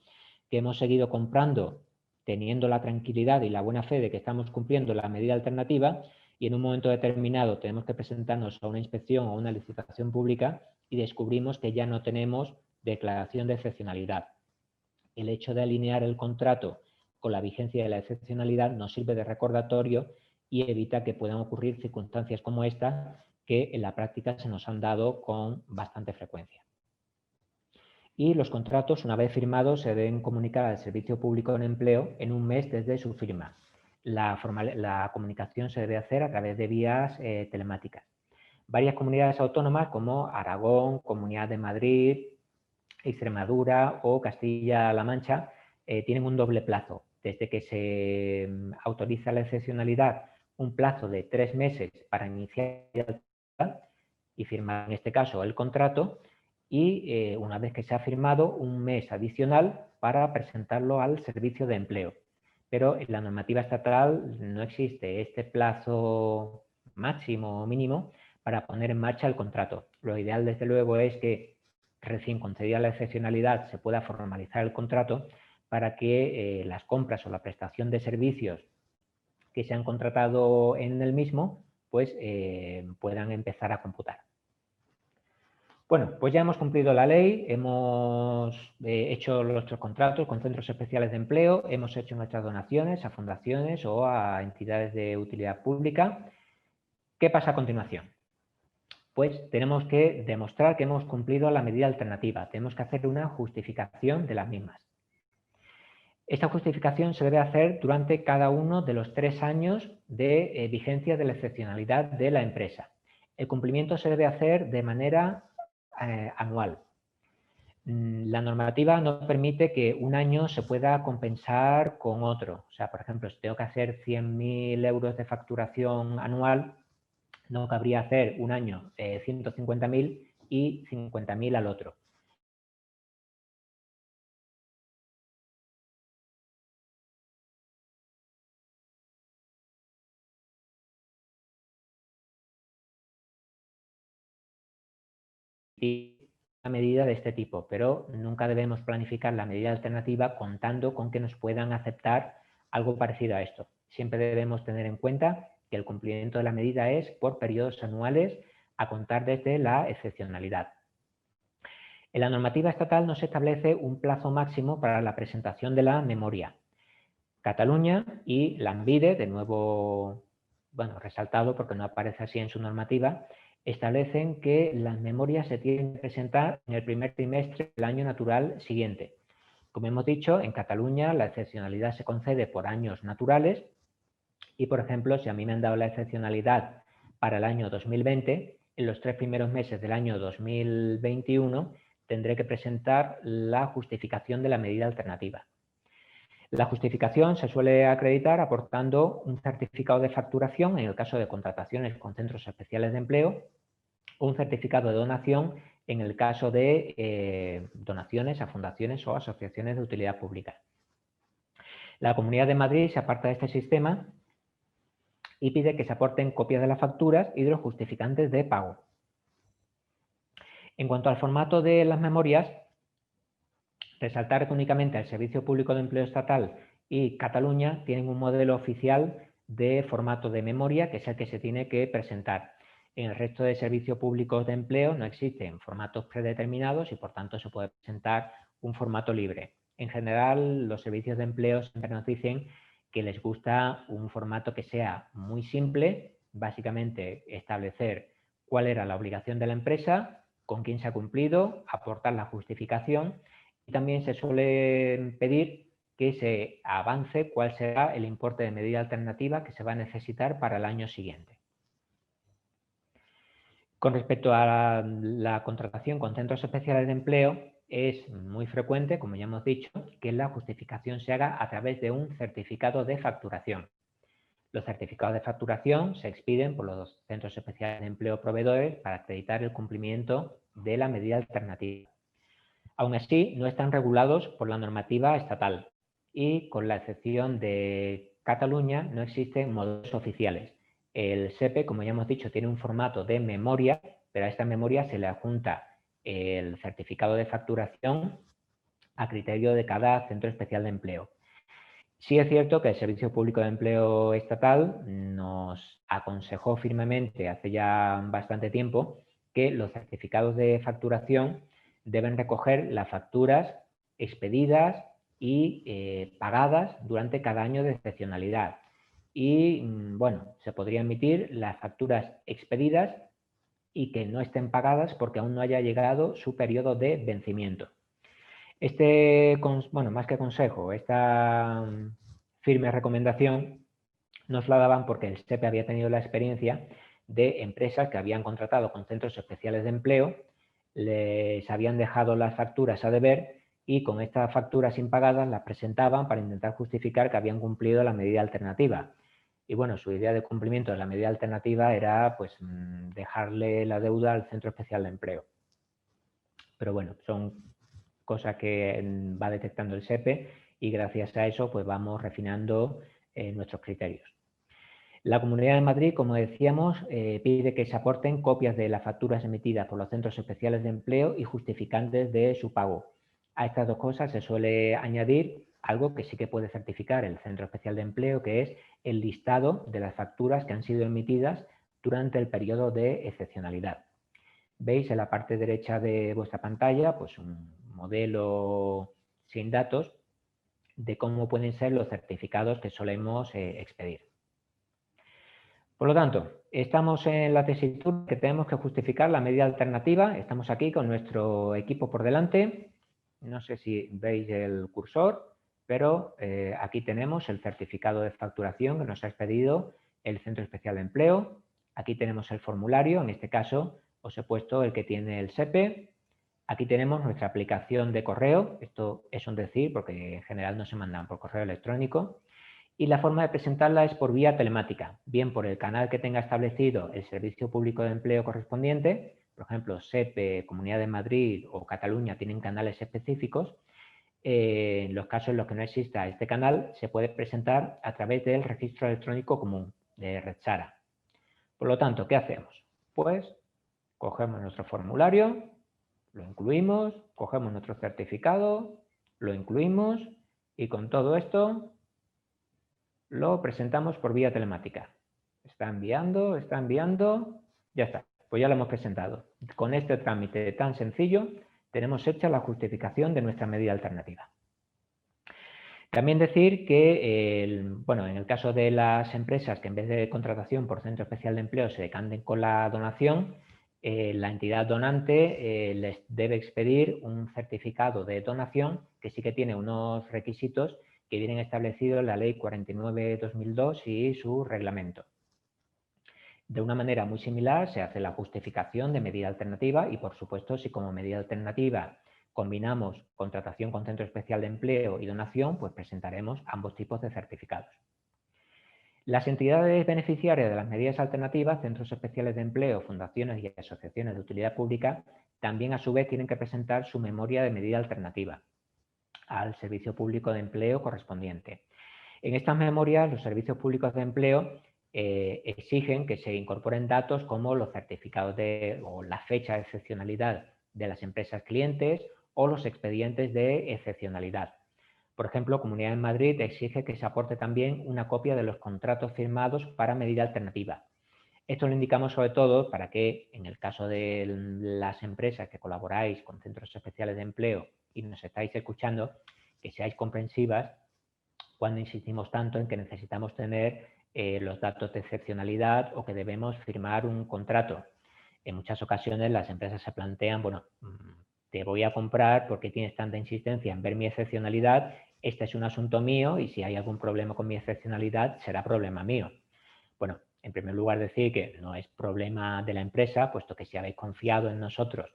que hemos seguido comprando teniendo la tranquilidad y la buena fe de que estamos cumpliendo la medida alternativa y en un momento determinado tenemos que presentarnos a una inspección o una licitación pública y descubrimos que ya no tenemos declaración de excepcionalidad. El hecho de alinear el contrato con la vigencia de la excepcionalidad nos sirve de recordatorio y evita que puedan ocurrir circunstancias como esta que en la práctica se nos han dado con bastante frecuencia. Y los contratos, una vez firmados, se deben comunicar al Servicio Público de Empleo en un mes desde su firma. La comunicación se debe hacer a través de vías telemáticas. Varias comunidades autónomas como Aragón, Comunidad de Madrid, Extremadura o Castilla-La Mancha tienen un doble plazo. Desde que se autoriza la excepcionalidad, un plazo de 3 meses para iniciar y firmar en este caso el contrato, y una vez que se ha firmado, un mes adicional para presentarlo al servicio de empleo. Pero en la normativa estatal no existe este plazo máximo o mínimo para poner en marcha el contrato. Lo ideal, desde luego, es que recién concedida la excepcionalidad se pueda formalizar el contrato para que las compras o la prestación de servicios que se han contratado en el mismo pues puedan empezar a computar. Bueno, pues ya hemos cumplido la ley, hemos hecho nuestros contratos con centros especiales de empleo, hemos hecho nuestras donaciones a fundaciones o a entidades de utilidad pública. ¿Qué pasa a continuación? Pues tenemos que demostrar que hemos cumplido la medida alternativa, tenemos que hacer una justificación de las mismas. Esta justificación se debe hacer durante cada uno de los 3 años de vigencia de la excepcionalidad de la empresa. El cumplimiento se debe hacer de manera anual. La normativa no permite que un año se pueda compensar con otro. O sea, por ejemplo, si tengo que hacer 100.000 euros de facturación anual, no cabría hacer un año 150.000 y 50.000 al otro. Y una medida de este tipo, pero nunca debemos planificar la medida alternativa contando con que nos puedan aceptar algo parecido a esto. Siempre debemos tener en cuenta que el cumplimiento de la medida es por periodos anuales a contar desde la excepcionalidad. En la normativa estatal no se establece un plazo máximo para la presentación de la memoria. Cataluña y Lanbide, de nuevo, bueno, resaltado porque no aparece así en su normativa, establecen que las memorias se tienen que presentar en el primer trimestre del año natural siguiente. Como hemos dicho, en Cataluña la excepcionalidad se concede por años naturales y, por ejemplo, si a mí me han dado la excepcionalidad para el año 2020, en los 3 primeros meses del año 2021 tendré que presentar la justificación de la medida alternativa. La justificación se suele acreditar aportando un certificado de facturación en el caso de contrataciones con centros especiales de empleo o un certificado de donación en el caso de donaciones a fundaciones o asociaciones de utilidad pública. La Comunidad de Madrid se aparta de este sistema y pide que se aporten copias de las facturas y de los justificantes de pago. En cuanto al formato de las memorias, resaltar que únicamente el Servicio Público de Empleo Estatal y Cataluña tienen un modelo oficial de formato de memoria, que es el que se tiene que presentar. En el resto de servicios públicos de empleo no existen formatos predeterminados y, por tanto, se puede presentar un formato libre. En general, los servicios de empleo siempre nos dicen que les gusta un formato que sea muy simple, básicamente establecer cuál era la obligación de la empresa, con quién se ha cumplido, aportar la justificación. Y también se suele pedir que se avance cuál será el importe de medida alternativa que se va a necesitar para el año siguiente. Con respecto a la contratación con centros especiales de empleo, es muy frecuente, como ya hemos dicho, que la justificación se haga a través de un certificado de facturación. Los certificados de facturación se expiden por los centros especiales de empleo proveedores para acreditar el cumplimiento de la medida alternativa. Aún así, no están regulados por la normativa estatal y, con la excepción de Cataluña, no existen modelos oficiales. El SEPE, como ya hemos dicho, tiene un formato de memoria, pero a esta memoria se le adjunta el certificado de facturación a criterio de cada centro especial de empleo. Sí es cierto que el Servicio Público de Empleo Estatal nos aconsejó firmemente hace ya bastante tiempo que los certificados de facturación deben recoger las facturas expedidas y pagadas durante cada año de excepcionalidad. Y, bueno, se podría emitir las facturas expedidas y que no estén pagadas porque aún no haya llegado su periodo de vencimiento. Bueno, más que consejo, esta firme recomendación nos la daban porque el SEPE había tenido la experiencia de empresas que habían contratado con centros especiales de empleo, les habían dejado las facturas a deber y con estas facturas impagadas las presentaban para intentar justificar que habían cumplido la medida alternativa. Y bueno, su idea de cumplimiento de la medida alternativa era pues dejarle la deuda al centro especial de empleo. Pero bueno, son cosas que va detectando el SEPE y gracias a eso pues vamos refinando nuestros criterios. La Comunidad de Madrid, como decíamos, pide que se aporten copias de las facturas emitidas por los centros especiales de empleo y justificantes de su pago. A estas dos cosas se suele añadir algo que sí que puede certificar el Centro Especial de Empleo, que es el listado de las facturas que han sido emitidas durante el periodo de excepcionalidad. veis en la parte derecha de vuestra pantalla pues un modelo sin datos de cómo pueden ser los certificados que solemos expedir. Por lo tanto, estamos en la tesitura que tenemos que justificar la medida alternativa. Estamos aquí con nuestro equipo por delante. No sé si veis el cursor, pero aquí tenemos el certificado de facturación que nos ha expedido el Centro Especial de Empleo. Aquí tenemos el formulario, en este caso os he puesto el que tiene el SEPE. Aquí tenemos nuestra aplicación de correo. Esto es un decir porque en general no se mandan por correo electrónico. Y la forma de presentarla es por vía telemática, bien por el canal que tenga establecido el Servicio Público de Empleo correspondiente. Por ejemplo, SEPE, Comunidad de Madrid o Cataluña tienen canales específicos. En los casos en los que no exista este canal, se puede presentar a través del registro electrónico común de Retsara. Por lo tanto, ¿qué hacemos? Pues cogemos nuestro formulario, lo incluimos, cogemos nuestro certificado, lo incluimos y con todo esto lo presentamos por vía telemática. Está enviando, ya está, pues ya lo hemos presentado. Con este trámite tan sencillo tenemos hecha la justificación de nuestra medida alternativa. También decir que, en el caso de las empresas que en vez de contratación por Centro Especial de Empleo se decanten con la donación, la entidad donante les debe expedir un certificado de donación que sí que tiene unos requisitos que vienen establecidos en la Ley 49/2002 y su reglamento. De una manera muy similar se hace la justificación de medida alternativa y, por supuesto, si como medida alternativa combinamos contratación con Centro Especial de Empleo y donación, pues presentaremos ambos tipos de certificados. Las entidades beneficiarias de las medidas alternativas, centros especiales de empleo, fundaciones y asociaciones de utilidad pública, también a su vez tienen que presentar su memoria de medida alternativa al Servicio Público de Empleo correspondiente. En estas memorias, los servicios públicos de empleo exigen que se incorporen datos como los certificados o la fecha de excepcionalidad de las empresas clientes o los expedientes de excepcionalidad. Por ejemplo, Comunidad de Madrid exige que se aporte también una copia de los contratos firmados para medida alternativa. Esto lo indicamos sobre todo para que, en el caso de las empresas que colaboráis con centros especiales de empleo y nos estáis escuchando, que seáis comprensivas cuando insistimos tanto en que necesitamos tener los datos de excepcionalidad o que debemos firmar un contrato. En muchas ocasiones las empresas se plantean, bueno, te voy a comprar porque tienes tanta insistencia en ver mi excepcionalidad, este es un asunto mío y si hay algún problema con mi excepcionalidad será problema mío. Bueno, en primer lugar decir que no es problema de la empresa, puesto que si habéis confiado en nosotros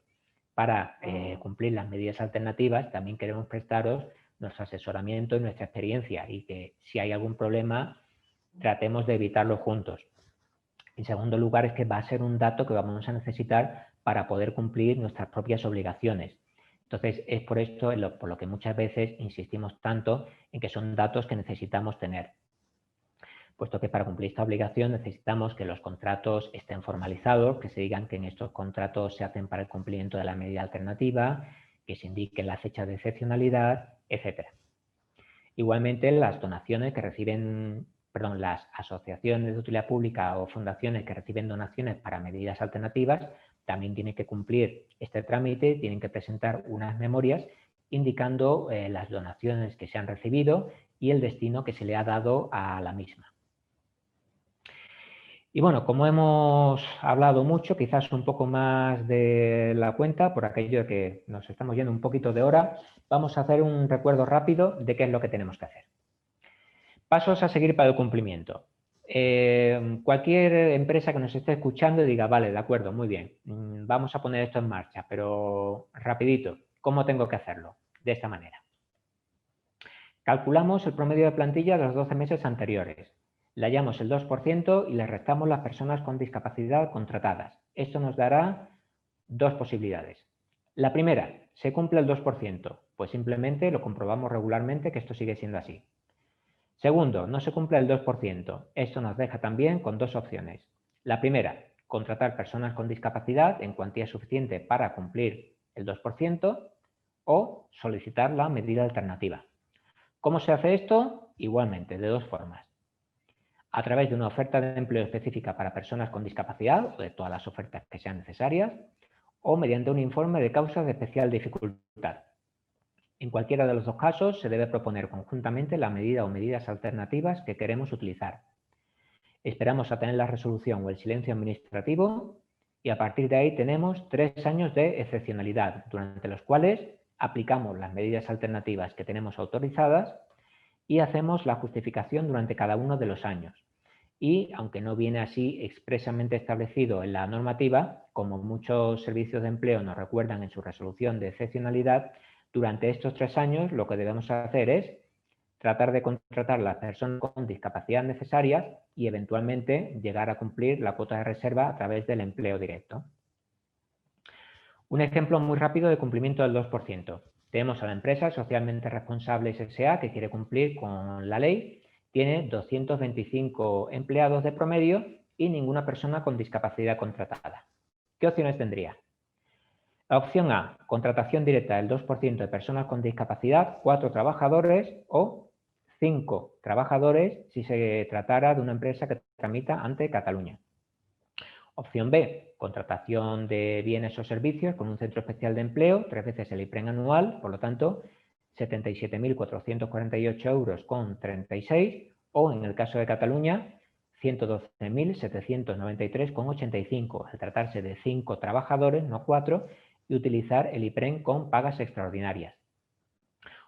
para cumplir las medidas alternativas, también queremos prestaros nuestro asesoramiento y nuestra experiencia y que si hay algún problema tratemos de evitarlo juntos. En segundo lugar, es que va a ser un dato que vamos a necesitar para poder cumplir nuestras propias obligaciones. Entonces, es por esto por lo que muchas veces insistimos tanto en que son datos que necesitamos tener. Puesto que para cumplir esta obligación necesitamos que los contratos estén formalizados, que se digan que en estos contratos se hacen para el cumplimiento de la medida alternativa, que se indique la fecha de excepcionalidad, etc. Igualmente, las donaciones que reciben, las asociaciones de utilidad pública o fundaciones que reciben donaciones para medidas alternativas también tienen que cumplir este trámite, tienen que presentar unas memorias indicando las donaciones que se han recibido y el destino que se le ha dado a la misma. Y bueno, como hemos hablado mucho, quizás un poco más de la cuenta, por aquello de que nos estamos yendo un poquito de hora, vamos a hacer un recuerdo rápido de qué es lo que tenemos que hacer. Pasos a seguir para el cumplimiento. Cualquier empresa que nos esté escuchando y diga, vale, de acuerdo, muy bien, vamos a poner esto en marcha, pero rapidito, ¿cómo tengo que hacerlo? De esta manera. Calculamos el promedio de plantilla de los 12 meses anteriores. Le hallamos el 2% y le restamos las personas con discapacidad contratadas. Esto nos dará dos posibilidades. La primera, ¿se cumple el 2%? Pues simplemente lo comprobamos regularmente que esto sigue siendo así. Segundo, no se cumple el 2%. Esto nos deja también con dos opciones. La primera, contratar personas con discapacidad en cuantía suficiente para cumplir el 2% o solicitar la medida alternativa. ¿Cómo se hace esto? Igualmente, de dos formas. A través de una oferta de empleo específica para personas con discapacidad o de todas las ofertas que sean necesarias, o mediante un informe de causas de especial dificultad. En cualquiera de los dos casos se debe proponer conjuntamente la medida o medidas alternativas que queremos utilizar. Esperamos a tener la resolución o el silencio administrativo y a partir de ahí tenemos 3 años de excepcionalidad, durante los cuales aplicamos las medidas alternativas que tenemos autorizadas y hacemos la justificación durante cada uno de los años. Y, aunque no viene así expresamente establecido en la normativa, como muchos servicios de empleo nos recuerdan en su resolución de excepcionalidad, durante estos 3 años lo que debemos hacer es tratar de contratar a las personas con discapacidad necesarias y eventualmente llegar a cumplir la cuota de reserva a través del empleo directo. Un ejemplo muy rápido de cumplimiento del 2%. Tenemos a la empresa Socialmente Responsables S.A. que quiere cumplir con la ley, tiene 225 empleados de promedio y ninguna persona con discapacidad contratada. ¿Qué opciones tendría? La opción A, contratación directa del 2% de personas con discapacidad, 4 trabajadores o 5 trabajadores si se tratara de una empresa que tramita ante Cataluña. Opción B, contratación de bienes o servicios con un centro especial de empleo, 3 veces el IPREN anual, por lo tanto, 77.448 euros con 36, o en el caso de Cataluña, 112.793,85, al tratarse de 5 trabajadores, no 4, y utilizar el IPREN con pagas extraordinarias.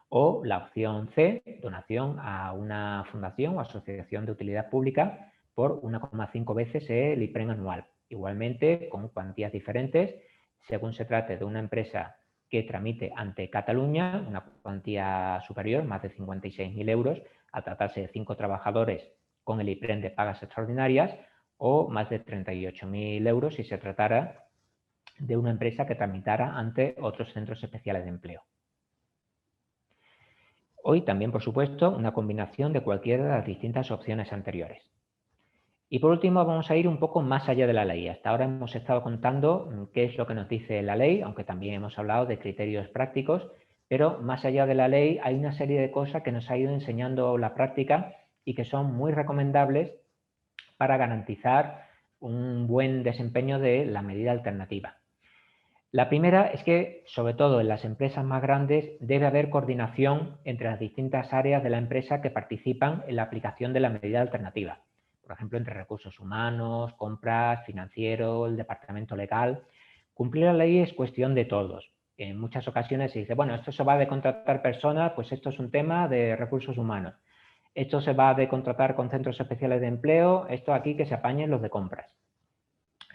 O la opción C, donación a una fundación o asociación de utilidad pública por 1,5 veces el IPREN anual. Igualmente, con cuantías diferentes, según se trate de una empresa que tramite ante Cataluña, una cuantía superior, más de 56.000 euros, al tratarse de 5 trabajadores con el IPREN de pagas extraordinarias, o más de 38.000 euros si se tratara de una empresa que tramitara ante otros centros especiales de empleo. Hoy también, por supuesto, una combinación de cualquiera de las distintas opciones anteriores. Y por último, vamos a ir un poco más allá de la ley. Hasta ahora hemos estado contando qué es lo que nos dice la ley, aunque también hemos hablado de criterios prácticos, pero más allá de la ley hay una serie de cosas que nos ha ido enseñando la práctica y que son muy recomendables para garantizar un buen desempeño de la medida alternativa. La primera es que, sobre todo en las empresas más grandes, debe haber coordinación entre las distintas áreas de la empresa que participan en la aplicación de la medida alternativa. Por ejemplo, entre recursos humanos, compras, financiero, el departamento legal. Cumplir la ley es cuestión de todos. En muchas ocasiones se dice, bueno, esto se va de contratar personas, pues esto es un tema de recursos humanos. Esto se va de contratar con centros especiales de empleo, esto aquí que se apañen los de compras.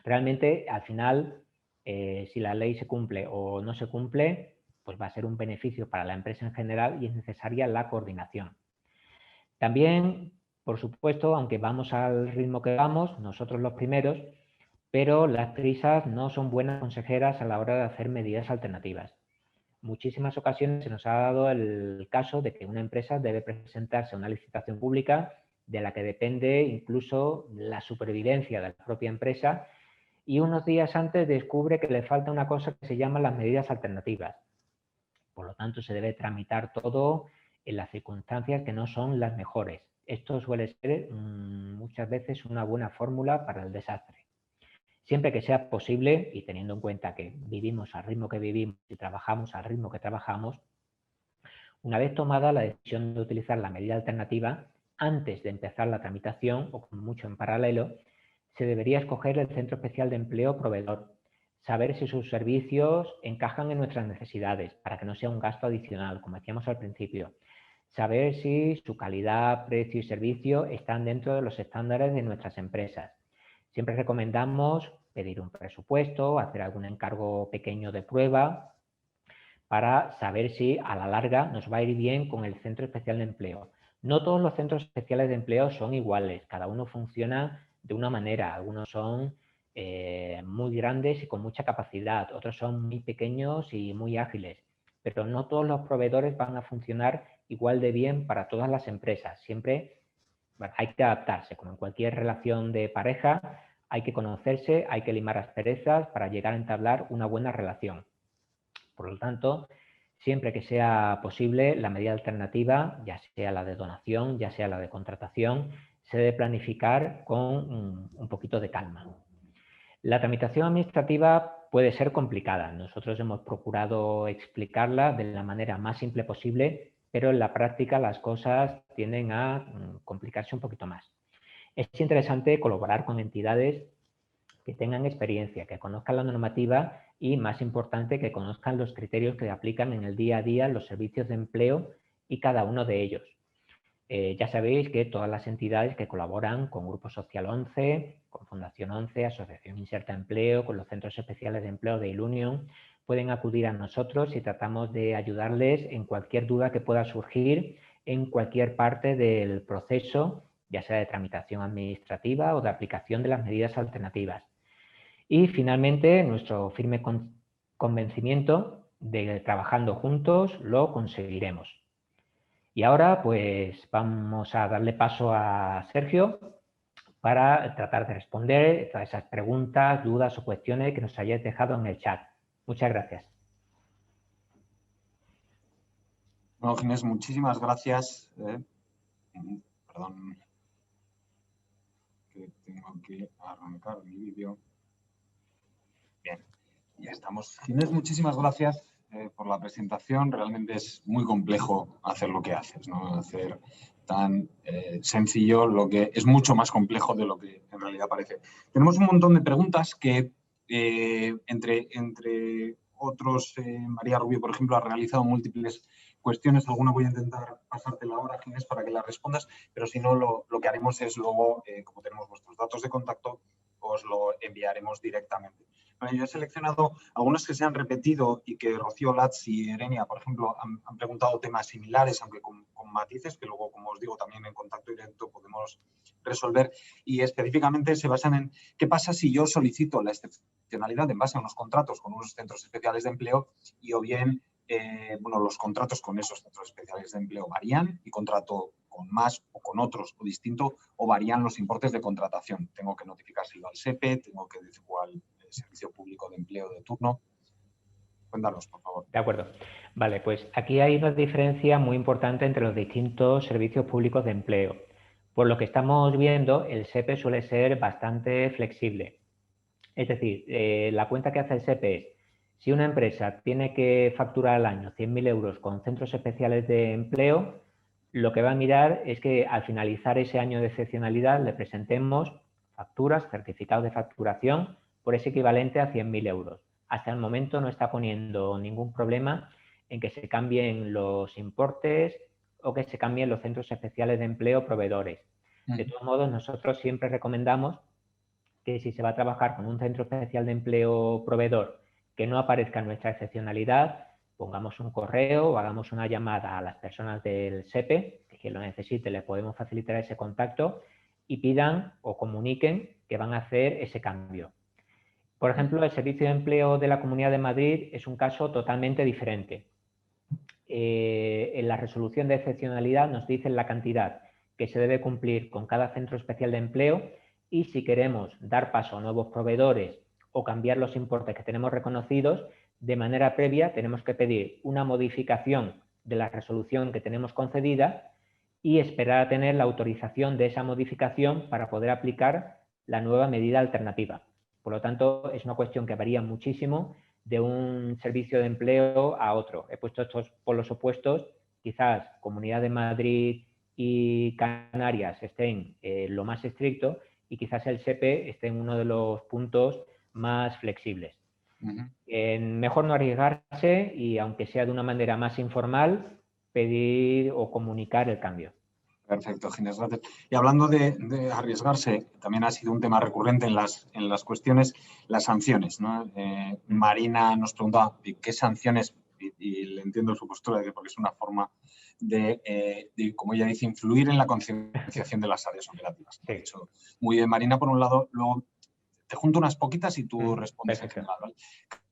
Realmente, al final, si la ley se cumple o no se cumple, pues va a ser un beneficio para la empresa en general y es necesaria la coordinación. También, por supuesto, aunque vamos al ritmo que vamos, nosotros los primeros, pero las prisas no son buenas consejeras a la hora de hacer medidas alternativas. Muchísimas ocasiones se nos ha dado el caso de que una empresa debe presentarse a una licitación pública de la que depende incluso la supervivencia de la propia empresa y unos días antes descubre que le falta una cosa que se llama las medidas alternativas. Por lo tanto, se debe tramitar todo en las circunstancias que no son las mejores. Esto suele ser muchas veces una buena fórmula para el desastre. Siempre que sea posible, y teniendo en cuenta que vivimos al ritmo que vivimos y trabajamos al ritmo que trabajamos, una vez tomada la decisión de utilizar la medida alternativa, antes de empezar la tramitación, o como mucho en paralelo, se debería escoger el centro especial de empleo proveedor, saber si sus servicios encajan en nuestras necesidades, para que no sea un gasto adicional, como decíamos al principio, saber si su calidad, precio y servicio están dentro de los estándares de nuestras empresas. Siempre recomendamos pedir un presupuesto, hacer algún encargo pequeño de prueba para saber si a la larga nos va a ir bien con el centro especial de empleo. No todos los centros especiales de empleo son iguales, cada uno funciona de una manera. Algunos son muy grandes y con mucha capacidad, otros son muy pequeños y muy ágiles, pero no todos los proveedores van a funcionar igual de bien para todas las empresas. Siempre hay que adaptarse, como en cualquier relación de pareja, hay que conocerse, hay que limar asperezas para llegar a entablar una buena relación. Por lo tanto, siempre que sea posible, la medida alternativa, ya sea la de donación, ya sea la de contratación, se debe planificar con un poquito de calma. La tramitación administrativa puede ser complicada. Nosotros hemos procurado explicarla de la manera más simple posible, pero en la práctica las cosas tienden a complicarse un poquito más. Es interesante colaborar con entidades que tengan experiencia, que conozcan la normativa y, más importante, que conozcan los criterios que aplican en el día a día los servicios de empleo y cada uno de ellos. Ya sabéis que todas las entidades que colaboran con Grupo Social 11, con Fundación 11, Asociación Inserta Empleo, con los Centros Especiales de Empleo de Ilunion, pueden acudir a nosotros y tratamos de ayudarles en cualquier duda que pueda surgir en cualquier parte del proceso, ya sea de tramitación administrativa o de aplicación de las medidas alternativas. Y finalmente, nuestro firme convencimiento de que trabajando juntos lo conseguiremos. Y ahora pues vamos a darle paso a Sergio para tratar de responder todas esas preguntas, dudas o cuestiones que nos hayáis dejado en el chat. Muchas gracias. Bueno, Ginés, muchísimas gracias. Perdón, que tengo que arrancar mi vídeo. Bien, ya estamos. Ginés, muchísimas gracias por la presentación. Realmente es muy complejo hacer lo que haces, ¿no? Hacer tan sencillo lo que es mucho más complejo de lo que en realidad parece. Tenemos un montón de preguntas que, entre otros, María Rubio, por ejemplo, ha realizado múltiples cuestiones. Alguna voy a intentar pasártela ahora, Ginés, para que las respondas, pero si no, lo que haremos es luego, como tenemos vuestros datos de contacto, os lo enviaremos directamente. Bueno, yo he seleccionado algunos que se han repetido y que Rocío Latz y Erenia, por ejemplo, han preguntado temas similares, aunque con matices, que luego, como os digo, también en contacto directo podemos resolver. Y específicamente se basan en qué pasa si yo solicito la excepcionalidad en base a unos contratos con unos centros especiales de empleo y o bien los contratos con esos centros especiales de empleo varían y contrato con más o con otros o distinto, o varían los importes de contratación. Tengo que notificárselo al SEPE, tengo que decir cuál Servicio Público de Empleo de turno. Cuéntanos, por favor. De acuerdo. Vale, pues aquí hay una diferencia muy importante entre los distintos servicios públicos de empleo. Por lo que estamos viendo, el SEPE suele ser bastante flexible. Es decir, la cuenta que hace el SEPE es, si una empresa tiene que facturar al año 100.000 euros con centros especiales de empleo, lo que va a mirar es que al finalizar ese año de excepcionalidad le presentemos facturas, certificados de facturación por ese equivalente a 100.000 euros. Hasta el momento no está poniendo ningún problema en que se cambien los importes o que se cambien los centros especiales de empleo proveedores. De todos modos, nosotros siempre recomendamos que si se va a trabajar con un centro especial de empleo proveedor que no aparezca en nuestra excepcionalidad, pongamos un correo o hagamos una llamada a las personas del SEPE, que quien lo necesite le podemos facilitar ese contacto y pidan o comuniquen que van a hacer ese cambio. Por ejemplo, el Servicio de Empleo de la Comunidad de Madrid es un caso totalmente diferente. En la resolución de excepcionalidad nos dicen la cantidad que se debe cumplir con cada centro especial de empleo y si queremos dar paso a nuevos proveedores o cambiar los importes que tenemos reconocidos, de manera previa tenemos que pedir una modificación de la resolución que tenemos concedida y esperar a tener la autorización de esa modificación para poder aplicar la nueva medida alternativa. Por lo tanto, es una cuestión que varía muchísimo de un servicio de empleo a otro. He puesto estos polos opuestos, quizás Comunidad de Madrid y Canarias estén lo más estricto y quizás el SEPE esté en uno de los puntos más flexibles. Mejor no arriesgarse y, aunque sea de una manera más informal, pedir o comunicar el cambio. Perfecto, Ginés, gracias. Y hablando de arriesgarse, también ha sido un tema recurrente en las cuestiones, las sanciones, ¿no? Marina nos preguntaba qué sanciones, y le entiendo su postura, porque es una forma de, como ella dice, influir en la concienciación de las áreas operativas. Sí. De hecho, muy bien, Marina, por un lado. Luego te junto unas poquitas y tú respondes en general, ¿vale?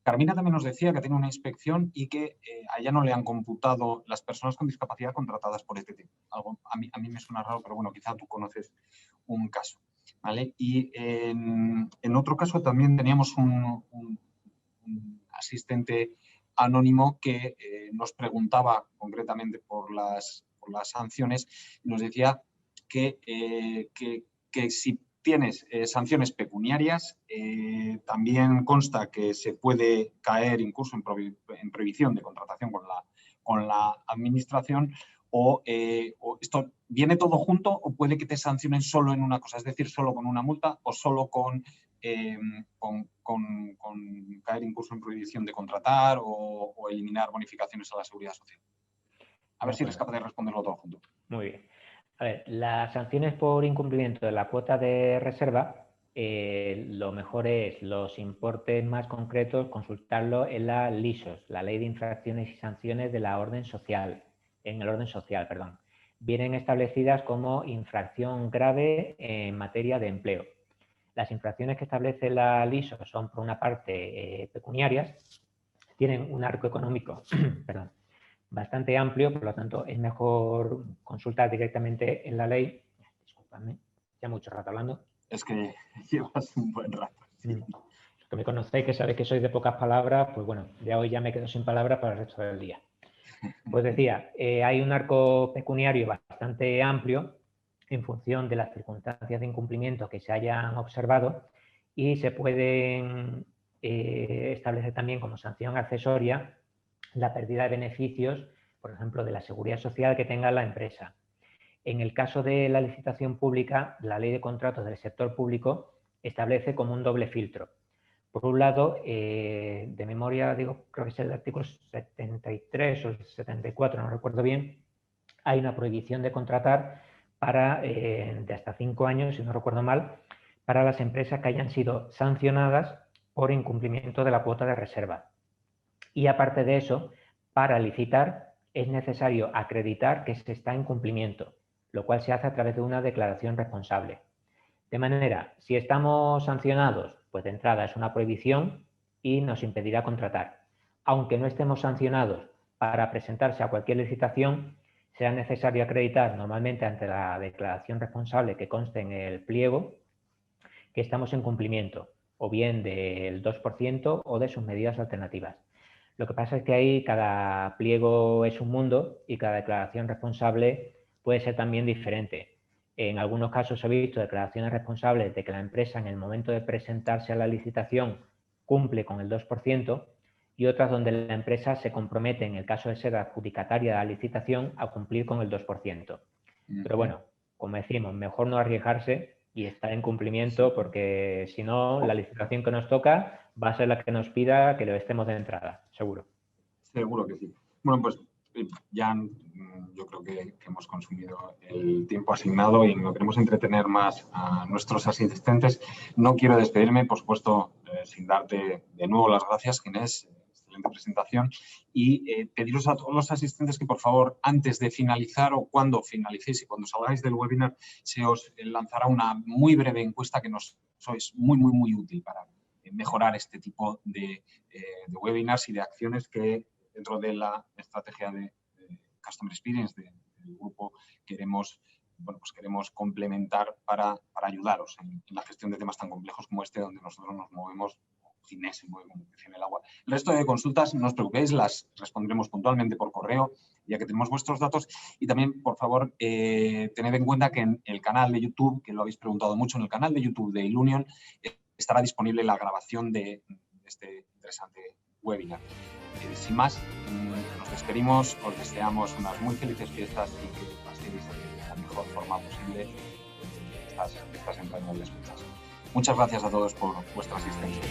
Carmina también nos decía que tiene una inspección y que a ella no le han computado las personas con discapacidad contratadas por este tipo. Algo, a mí me suena raro, pero bueno, quizá tú conoces un caso, ¿vale? Y en otro caso también teníamos un asistente anónimo que nos preguntaba concretamente por las sanciones y nos decía que si tienes sanciones pecuniarias, también consta que se puede caer incluso en prohibición de contratación con la administración, o esto viene todo junto, o puede que te sancionen solo en una cosa, es decir, solo con una multa o solo con caer incluso en prohibición de contratar o eliminar bonificaciones a la seguridad social. A ver si eres capaz de responderlo todo junto. Muy bien. A ver, las sanciones por incumplimiento de la cuota de reserva, lo mejor es los importes más concretos, consultarlo en la LISOS, la Ley de Infracciones y Sanciones de la Orden Social, en el orden social, perdón. Vienen establecidas como infracción grave en materia de empleo. Las infracciones que establece la LISOS son, por una parte, pecuniarias, tienen un arco económico, perdón, bastante amplio, por lo tanto es mejor consultar directamente en la ley. Disculpadme, ya mucho rato hablando. Es que llevas un buen rato. Sí. Los que me conocéis, que sabéis que soy de pocas palabras, pues bueno, ya hoy ya me quedo sin palabras para el resto del día. Pues decía, hay un arco pecuniario bastante amplio en función de las circunstancias de incumplimiento que se hayan observado, y se pueden establecer también como sanción accesoria la pérdida de beneficios, por ejemplo, de la seguridad social que tenga la empresa. En el caso de la licitación pública, la Ley de Contratos del Sector Público establece como un doble filtro. Por un lado, de memoria, digo, creo que es el artículo 73 o 74, no recuerdo bien, hay una prohibición de contratar para, de hasta 5 años, si no recuerdo mal, para las empresas que hayan sido sancionadas por incumplimiento de la cuota de reserva. Y aparte de eso, para licitar es necesario acreditar que se está en cumplimiento, lo cual se hace a través de una declaración responsable. De manera, si estamos sancionados, pues de entrada es una prohibición y nos impedirá contratar. Aunque no estemos sancionados, para presentarse a cualquier licitación será necesario acreditar normalmente ante la declaración responsable que conste en el pliego que estamos en cumplimiento, o bien del 2% o de sus medidas alternativas. Lo que pasa es que ahí cada pliego es un mundo y cada declaración responsable puede ser también diferente. En algunos casos he visto declaraciones responsables de que la empresa en el momento de presentarse a la licitación cumple con el 2% y otras donde la empresa se compromete, en el caso de ser adjudicataria de la licitación, a cumplir con el 2%. Pero bueno, como decimos, mejor no arriesgarse y estar en cumplimiento, porque si no, la licitación que nos toca va a ser la que nos pida que lo estemos de entrada, seguro. Seguro que sí. Bueno, pues ya yo creo que hemos consumido el tiempo asignado y no queremos entretener más a nuestros asistentes. No quiero despedirme, por supuesto, sin darte de nuevo las gracias, Ginés. Excelente presentación. Y pediros a todos los asistentes que, por favor, antes de finalizar o cuando finalicéis y cuando salgáis del webinar, se os lanzará una muy breve encuesta que nos sois muy útil para mejorar este tipo de webinars y de acciones que dentro de la estrategia de Customer Experience del grupo queremos complementar para ayudaros en la gestión de temas tan complejos como este, donde nosotros nos movemos. Ginés se mueve como pez en el agua. El resto de consultas, no os preocupéis, las respondremos puntualmente por correo, ya que tenemos vuestros datos. Y también, por favor, tened en cuenta que en el canal de YouTube, que lo habéis preguntado mucho, en el canal de YouTube de Ilunion, estará disponible la grabación de este interesante webinar. Sin más, nos despedimos, os deseamos unas muy felices fiestas y que paséis de la mejor forma posible estas entrañables fechas. Muchas gracias a todos por vuestra asistencia.